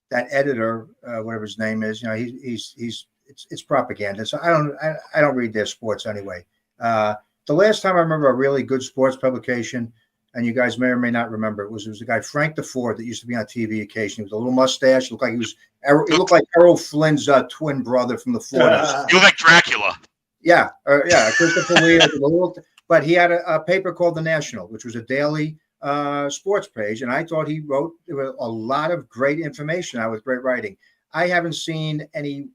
S2: That editor, whatever his name is, it's propaganda. So I don't read their sports anyway. The last time I remember a really good sports publication, and you guys may or may not remember, it was the guy Frank DeFord that used to be on TV occasionally with a little mustache. Looked like he looked like Errol Flynn's twin brother from the 40s.
S3: You look like Dracula.
S2: Yeah, Christopher Lee. But he had a paper called The National, which was a daily sports page, and I thought he wrote a lot of great information out with great writing. I haven't seen any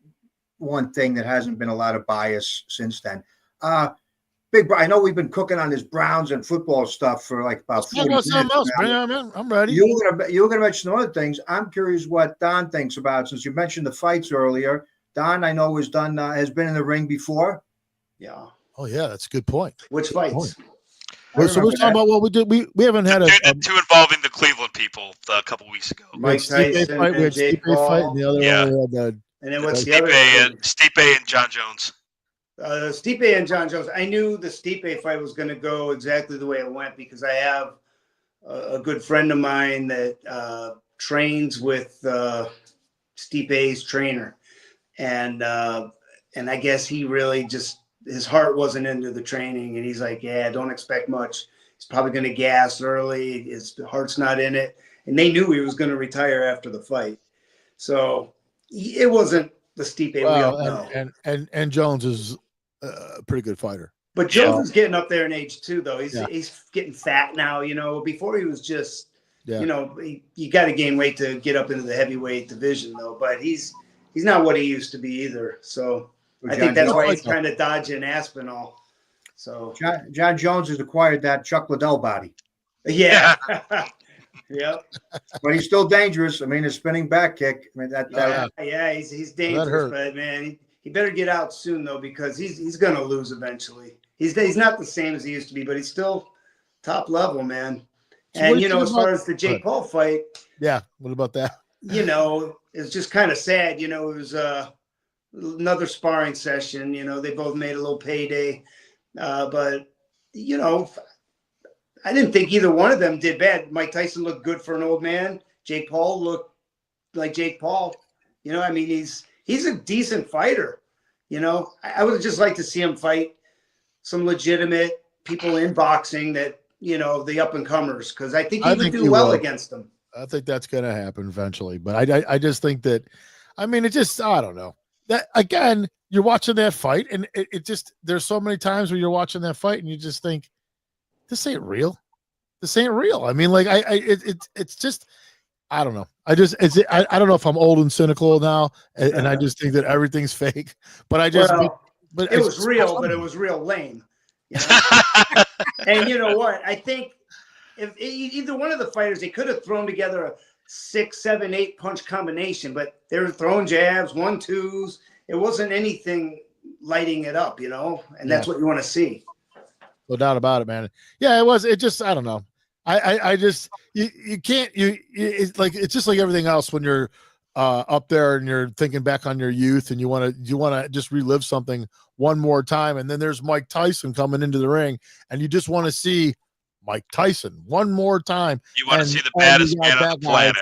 S2: one thing that hasn't been a lot of bias since then. I know we've been cooking on this Browns and football stuff for like about 40 minutes.
S1: Else. I'm ready.
S2: You were gonna mention some other things. I'm curious what Don thinks about, since you mentioned the fights earlier. Don, I know, has been in the ring before.
S4: Yeah.
S1: Oh yeah, that's a good point.
S4: Which fights?
S1: So we're talking about what we did. We haven't had
S3: two involving the Cleveland people a couple weeks ago.
S4: Mike Tyson
S1: fight,
S4: and Jake Paul.
S1: Fight, and the other one we had
S4: and then what's the
S3: Stipe
S4: other?
S3: Stipe and John Jones.
S4: Stipe and John Jones. I knew the Stipe fight was going to go exactly the way it went because I have a good friend of mine that trains with Stipe's trainer, and I guess he really just, his heart wasn't into the training, and he's like, yeah, don't expect much. He's probably going to gas early. His heart's not in it, and they knew he was going to retire after the fight, so it wasn't the Stipe we all know.
S1: And Jones is a pretty good fighter.
S4: But Jones is getting up there in age too, though. He's getting fat now. Before he was just, you got to gain weight to get up into the heavyweight division, though. But he's not what he used to be either. So I think that's why he's kind of dodging Aspinall. So
S2: John Jones has acquired that Chuck Liddell body.
S4: Yeah. Yep.
S2: But he's still dangerous. I mean, his spinning back kick. I mean,
S4: he's dangerous, but man, he better get out soon though, because he's going to lose eventually. He's not the same as he used to be, but he's still top level, man. And as far as the Jake Paul fight,
S1: what about that?
S4: It's just kind of sad. It was another sparring session. They both made a little payday, but I didn't think either one of them did bad. Mike Tyson looked good for an old man. Jake Paul looked like Jake Paul. I mean, he's a decent fighter. I would just like to see him fight some legitimate people in boxing that, the up and comers, because I think he would do well against them.
S1: I think that's going to happen eventually. But I just think that, I mean, I don't know. That again, you're watching that fight, and it just, there's so many times where you're watching that fight and you just think, this ain't real. This ain't real. I mean, like it's just, I don't know. I don't know if I'm old and cynical now, and I just think that everything's fake. But but
S4: it was real, but it was real lame. And you know what? I think if either one of the fighters, they could have thrown together a 6, 7, 8 punch combination, but they were throwing jabs, 1-2s. It wasn't anything lighting it up, and that's what you want to see.
S1: No doubt about it, man. Yeah, it was. It just, I don't know. I just, you can't, it's like, it's just like everything else when you're up there and you're thinking back on your youth and you want to just relive something one more time. And then there's Mike Tyson coming into the ring and you just want to see Mike Tyson one more time.
S3: You want to see the baddest man on the planet.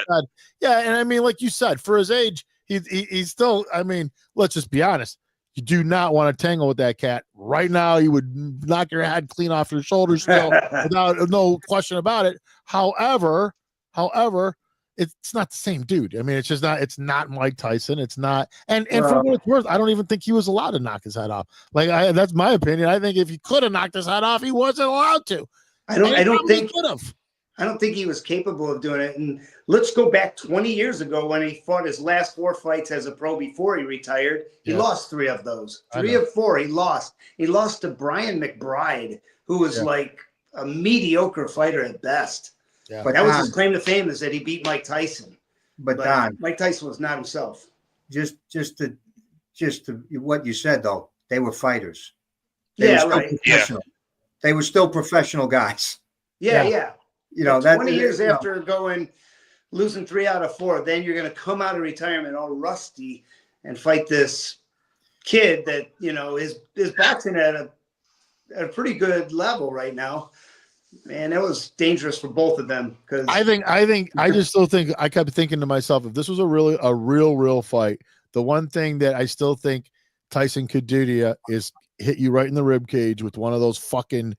S1: Yeah. And I mean, like you said, for his age, he's still, I mean, let's just be honest. You do not want to tangle with that cat right now. You would knock your head clean off your shoulders still, without no question about it. However, it's not the same dude. I mean, it's just not. It's not Mike Tyson. It's not. And for what it's worth, I don't even think he was allowed to knock his head off. Like that's my opinion. I think if he could have knocked his head off, he wasn't allowed to.
S4: I don't think he was capable of doing it. And let's go back 20 years ago when he fought his last 4 fights as a pro before he retired. He lost 3 of those. 3 of 4 he lost. He lost to Brian McBride, who was like a mediocre fighter at best. Yeah. But that was his claim to fame, is that he beat Mike Tyson.
S2: But Don,
S4: Mike Tyson was not himself.
S2: Just to what you said though, they were fighters. They were
S4: Yeah,
S2: still
S4: right.
S2: professional. They were still professional guys.
S4: Yeah,
S1: Yeah.
S4: yeah.
S2: You know,
S4: 20 years after losing 3 out of 4, then you're going to come out of retirement all rusty and fight this kid that, you know, is boxing at a pretty good level right now. Man, that was dangerous for both of them. Because
S1: I just still think, I kept thinking to myself, if this was a real fight, the one thing that I still think Tyson could do to you is hit you right in the rib cage with one of those fucking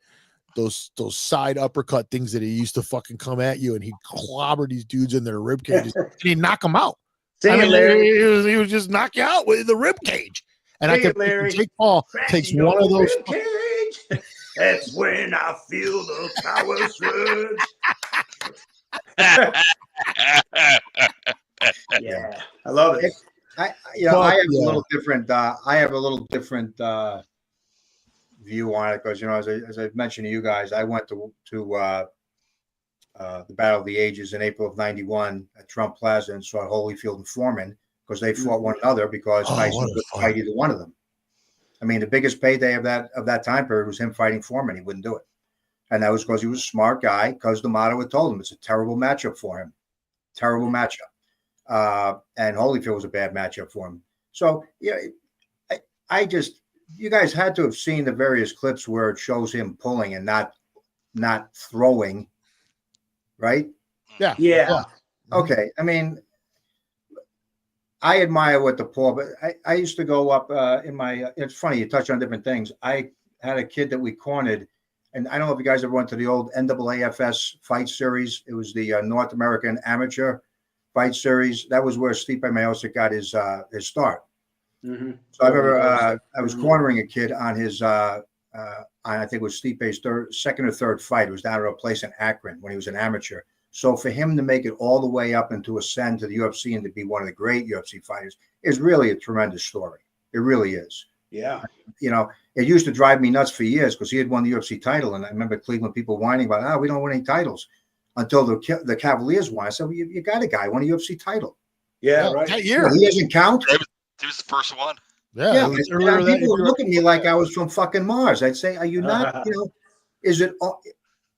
S1: those side uppercut things that he used to fucking come at you, and he'd clobber these dudes in their rib cages and he'd knock them out.
S4: Say it, Larry.
S1: He was just knock you out with the rib cage. And I
S4: Say
S1: kept
S4: it, Larry.
S1: Jake Paul takes one of those.
S4: Rib cage. That's when I feel the power surge. Yeah, I love it.
S2: I have a little different. I have a little different view on it because, you know, as I mentioned to you guys, I went to the Battle of the Ages in April of '91 at Trump Plaza and saw Holyfield and Foreman because they fought one another because Tyson couldn't fight either one of them. I mean, the biggest payday of that time period was him fighting Foreman. He wouldn't do it, and that was because he was a smart guy. Because D'Amato had told him it's a terrible matchup for him, terrible matchup. And Holyfield was a bad matchup for him. So, yeah, I just, you guys had to have seen the various clips where it shows him pulling and not throwing, right?
S1: Yeah.
S4: Yeah.
S2: Okay. I mean, I admire what the Paul, but I used to go up it's funny, you touch on different things. I had a kid that we cornered, and I don't know if you guys ever went to the old NAAFS fight series. It was the North American Amateur Fight Series. That was where Stipe Miocic got his start.
S4: Mm-hmm.
S2: So I remember I was cornering a kid on his I think it was Stipe's second or third fight. It was down at a place in Akron when he was an amateur. So for him to make it all the way up and to ascend to the UFC and to be one of the great UFC fighters is really a tremendous story. It really is.
S4: Yeah.
S2: You know, it used to drive me nuts for years because he had won the UFC title, and I remember Cleveland people whining about, we don't win any titles. Until the Cavaliers won. I said, well, you got a guy won a UFC title.
S4: Yeah, right.
S1: That year.
S2: He doesn't count.
S3: He was the first one.
S1: Yeah.
S2: People would look at me like I was from fucking Mars. I'd say, are you not, you know, is it,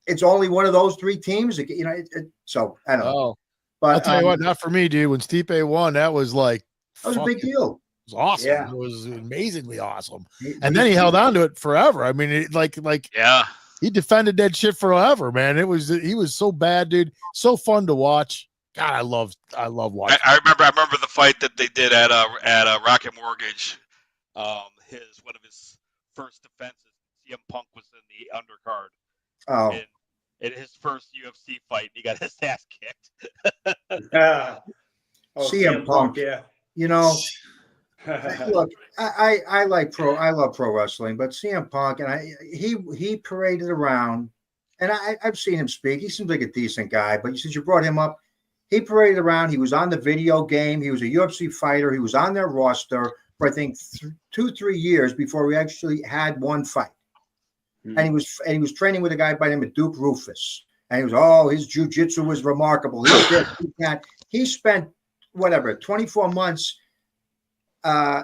S2: it's only one of those 3 teams? You know, so I don't know. But
S1: I'll tell you what, not for me, dude. When Stipe won, that was like,
S2: that was a big deal.
S1: It was awesome.
S4: Yeah.
S1: It was amazingly awesome. And then he held on to it forever. I mean,
S3: Yeah.
S1: He defended that shit forever, man. He was so bad, dude. So fun to watch. God, I love watching.
S3: I remember the fight that they did at Rocket Mortgage. One of his first defenses, CM Punk was in the undercard.
S2: Oh,
S3: in his first UFC fight, he got his ass kicked.
S2: CM Punk.
S4: Yeah.
S2: You know, look, I love pro wrestling, but CM Punk, and he paraded around, and I've seen him speak. He seems like a decent guy, but since you brought him up, he paraded around. He was on the video game. He was a UFC fighter. He was on their roster for I think 2-3 years before we actually had one fight. Mm-hmm. And he was training with a guy by the name of Duke Rufus, and he was his jiu-jitsu was remarkable. He spent 24 months.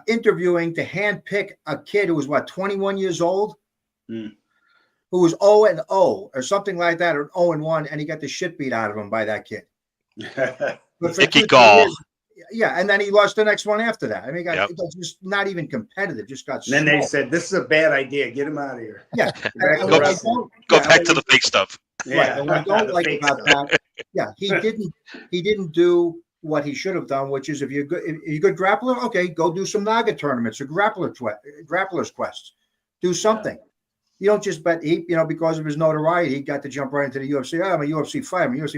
S2: Interviewing to handpick a kid who was 21 years old, who was 0-0 or something like that, or 0-1, and he got the shit beat out of him by that kid.
S3: Icky Gall.
S2: Yeah, and then he lost the next one after that. I mean, he got just not even competitive. Just got.
S4: And then they said, "This is a bad idea. Get him out of here."
S2: Yeah,
S3: go back to the fake stuff.
S2: Right. And what I don't like about that, he didn't do what he should have done, which is if you're a good grappler, okay, go do some Naga tournaments or grapplers quests. Do something. Yeah. You don't just bet because of his notoriety, he got to jump right into the UFC. I'm a UFC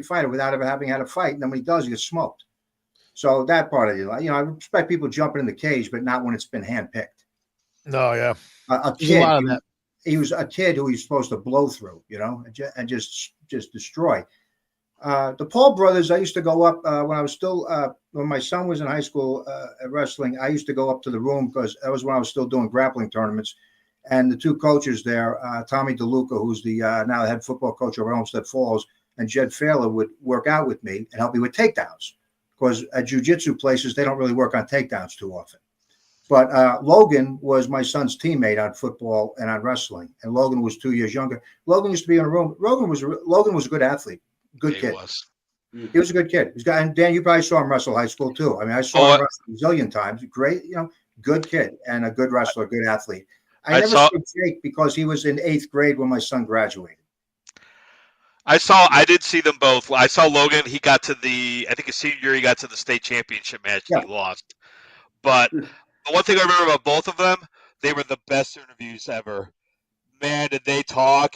S2: fighter without ever having had a fight. And then when he does, he gets smoked. So that part of it, I respect people jumping in the cage, but not when it's been handpicked.
S1: No, yeah.
S2: A kid, he was a kid who he's supposed to blow through, and just destroy. The Paul brothers, I used to go up when I was still when my son was in high school at wrestling. I used to go up to the room because that was when I was still doing grappling tournaments. And the 2 coaches there, Tommy DeLuca, who's the now the head football coach over Olmsted Falls, and Jed Failer would work out with me and help me with takedowns. Because at jiu-jitsu places, they don't really work on takedowns too often. But Logan was my son's teammate on football and on wrestling, and Logan was 2 years younger. Logan used to be in a room. Logan was a good athlete, good kid. He was a good kid. He's got, and Dan, you probably saw him wrestle high school too. I mean, I saw him wrestle a zillion times. Great, good kid and a good wrestler, good athlete. I never saw Jake because he was in 8th grade when my son graduated.
S3: I did see them both. I saw Logan. He got to I think his senior year, he got to the state championship match. And he lost. But the one thing I remember about both of them, they were the best interviews ever. Man, did they talk?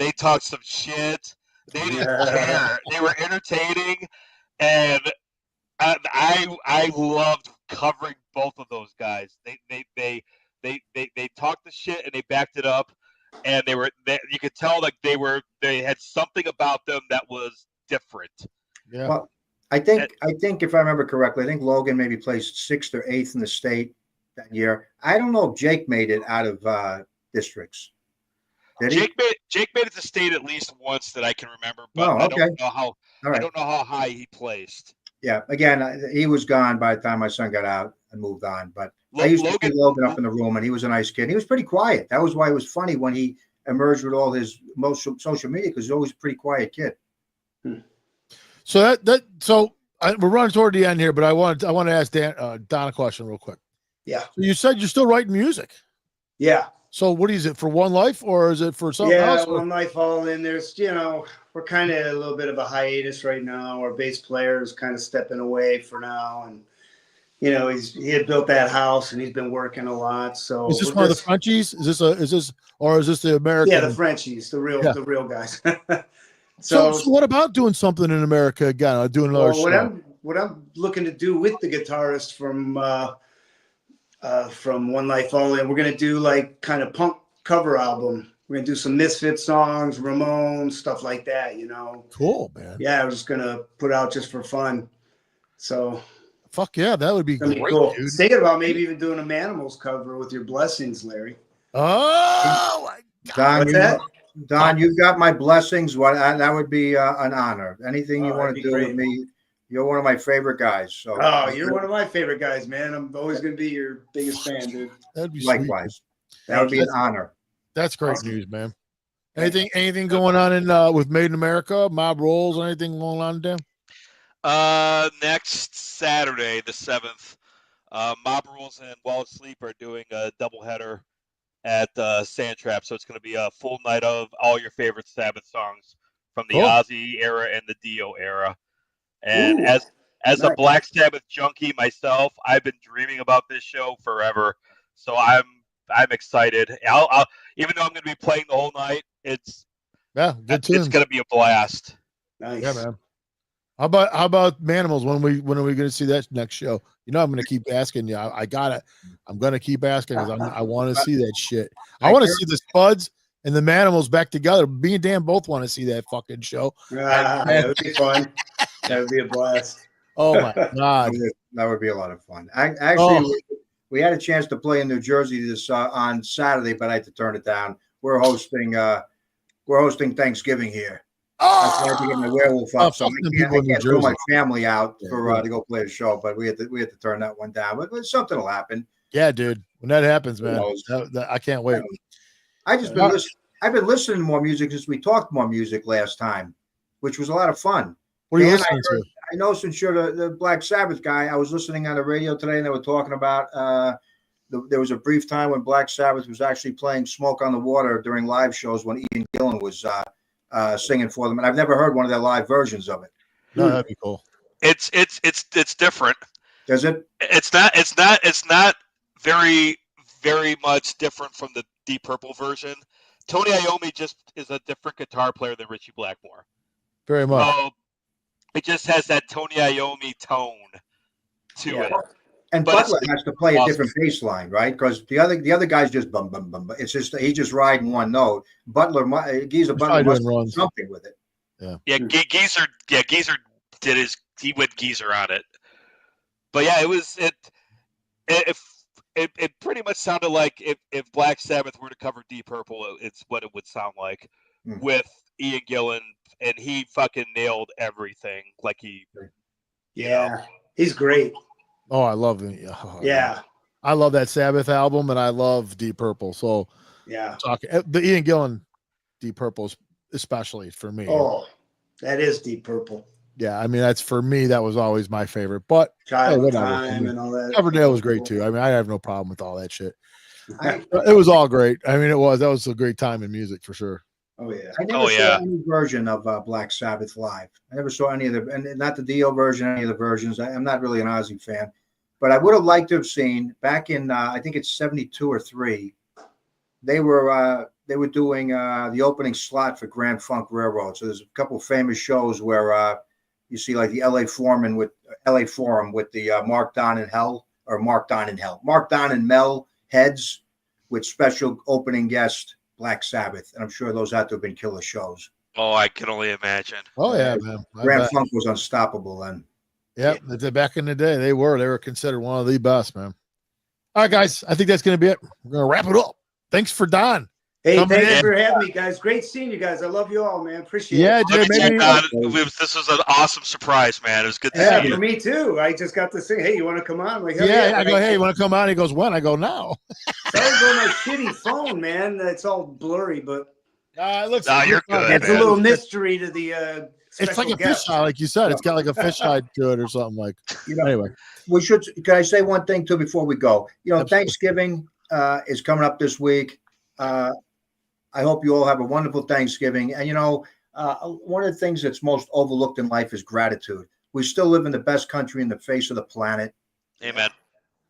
S3: They talked some shit. They didn't care. They were entertaining, and I loved covering both of those guys. They talked the shit and they backed it up, and you could tell like they had something about them that was different.
S2: Yeah. Well, I think if I remember correctly, I think Logan maybe placed 6th or 8th in the state that year. I don't know if Jake made it out of districts.
S3: Jake made it to state at least once that I can remember, but I don't know how high he placed.
S2: Yeah, again, he was gone by the time my son got out and moved on. But I used to see Logan up in the room, and he was a nice kid. He was pretty quiet. That was why it was funny when he emerged with all his most social media, because he's always a pretty quiet kid.
S1: So we're running toward the end here, but I want to ask Don a question real quick.
S4: Yeah.
S1: So you said you're still writing music.
S4: Yeah.
S1: So what is it for One Life, or is it for something else?
S4: Yeah, One Life all in. There's, we're kind of a little bit of a hiatus right now. Our bass player is kind of stepping away for now, and he had built that house and he's been working a lot. So
S1: is this one of the Frenchies? Is this the American?
S4: Yeah, the Frenchies, the real guys.
S2: So
S1: what about doing something in America again? Doing another show?
S4: What I'm looking to do with the guitarist from One Life Only, and we're gonna do like kind of punk cover album. We're gonna do some Misfit songs, Ramones, stuff like that.
S1: Cool, man.
S4: Yeah, we're just gonna put out just for fun. So,
S1: fuck yeah, that would be great,
S4: cool.
S1: Dude.
S4: Thinking about maybe even doing a Manimals cover with your blessings, Larry.
S1: Oh my
S2: God! Don, you've got my blessings. That would be an honor. Anything you want to do with me. You're one of my favorite guys. So.
S4: Oh, you're one of my favorite guys, man. I'm always going to be your biggest fan, dude.
S1: That'd be
S2: likewise. That would be an honor.
S1: That's great news, man. Anything going on with Made in America, Mob Rolls, anything going on, Dan?
S3: Next Saturday, the 7th, Mob Rules and Well Sleep are doing a doubleheader at Sand Trap. So it's going to be a full night of all your favorite Sabbath songs from the Ozzy era and the Dio era. And as a Black Sabbath junkie myself, I've been dreaming about this show forever. So I'm excited. I'll even though I'm going to be playing the whole night, it's going to be a blast.
S4: Nice.
S1: Yeah, man. How about Manimals? When are we going to see that next show? I'm going to keep asking you. I'm going to keep asking because I want to see that shit. I want to see the Spuds and the Manimals back together. Me and Dan both want to see that fucking show.
S4: That would be fun. That would be a blast.
S1: Oh my God,
S2: that would be a lot of fun. We had a chance to play in New Jersey this on Saturday, but I had to turn it down. We're hosting Thanksgiving here. I tried to get my werewolf up, so I can't throw my family out to go play the show. But we had to turn that one down. But something will happen.
S1: Yeah, dude. When that happens, man, I can't wait.
S2: I've been listening to more music since we talked more music last time, which was a lot of fun.
S1: What are you listening to?
S2: I know since you're the Black Sabbath guy, I was listening on the radio today, and they were talking about there was a brief time when Black Sabbath was actually playing "Smoke on the Water" during live shows when Ian Gillan was singing for them, and I've never heard one of their live versions of it.
S1: No, that'd be cool.
S3: It's different.
S2: Is it?
S3: It's not very, very much different from the Deep Purple version. Tony Iommi just is a different guitar player than Richie Blackmore.
S1: Very much.
S3: So it just has that Tony Iommi tone to it.
S2: And Butler has to play a different bass line, right? Because the other guys just bum bum bum. It's just he's just riding one note. Geezer Butler must do something with it.
S3: Yeah. Geezer he went Geezer on it. But yeah, it pretty much sounded like if Black Sabbath were to cover Deep Purple, it's what it would sound like with Ian Gillan, and he fucking nailed everything. Like
S4: he's great.
S1: Oh, I love him.
S4: Yeah.
S1: I love that Sabbath album, and I love Deep Purple. So
S4: Yeah.
S1: the Ian Gillan Deep Purple, especially for me.
S4: Oh, that is Deep Purple.
S1: Yeah, I mean that's for me. That was always my favorite. But
S4: Child of
S1: whatever. I
S4: Time
S1: mean,
S4: and all that.
S1: Coverdale was great too. I mean, I have no problem with all that shit.
S2: I
S1: It was all great. I mean, that was a great time in music for sure.
S4: Oh yeah.
S2: never saw any version of Black Sabbath live. I never saw any of the, and not the Dio version, any of the versions. I'm not really an Ozzy fan, but I would have liked to have seen back in I think it's 72 or 3. They were doing the opening slot for Grand Funk Railroad. So there's a couple of famous shows where you see like the LA Forum with the Mark Don and Mel heads with special opening guest Black Sabbath, and I'm sure those had to have been killer shows.
S3: Oh, I can only imagine.
S1: Oh yeah, man.
S2: Grand Funk was unstoppable then.
S1: Yep, back in the day, they were considered one of the best, man. All right, guys, I think that's going to be it. We're going to wrap it up. Thanks for Don.
S4: Hey, thanks for having me, guys. Great seeing you guys. I love you all, man. Appreciate it.
S1: Yeah,
S3: this was an awesome surprise, man. It was good to see you.
S4: For me too. I just got to say, hey, you want to come on? I'm like,
S1: I go, hey, you want to come on? He goes, when? I go, now.
S4: Sorry for my shitty phone, man. It's all blurry, but
S1: it looks.
S3: You're good.
S4: It's a little mystery to the.
S1: It's like a fisheye, like you said. It's got like a fisheye to it or something like. Anyway,
S2: we should. Can I say one thing too before we go? Thanksgiving is coming up this week. I hope you all have a wonderful Thanksgiving. And, one of the things that's most overlooked in life is gratitude. We still live in the best country in the face of the planet.
S3: Amen.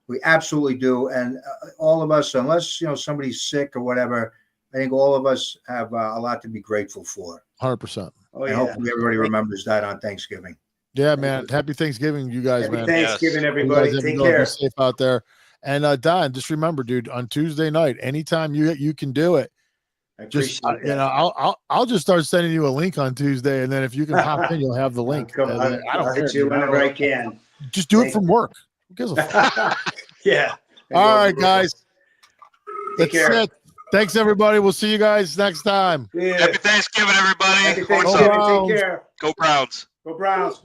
S2: We absolutely do. And all of us, unless, somebody's sick or whatever, I think all of us have a lot to be grateful for.
S1: 100%.
S4: Oh,
S2: and hopefully everybody remembers that on Thanksgiving.
S1: Yeah, man. Happy Thanksgiving, you guys, man.
S4: Happy Thanksgiving, everybody. Take care.
S1: Be safe out there. And Don, just remember, dude, on Tuesday night, anytime you can do it, I'll just start sending you a link on Tuesday, and then if you can pop in, you'll have the link.
S4: I'll hit you whenever I can.
S1: Just do it from work. Who gives a fuck?
S4: Yeah.
S1: All right, guys. That's it. Thanks, everybody. We'll see you guys next time.
S4: Yeah.
S3: Happy Thanksgiving, everybody.
S4: Happy Thanksgiving. Take care.
S3: Go Browns.
S4: Go Browns.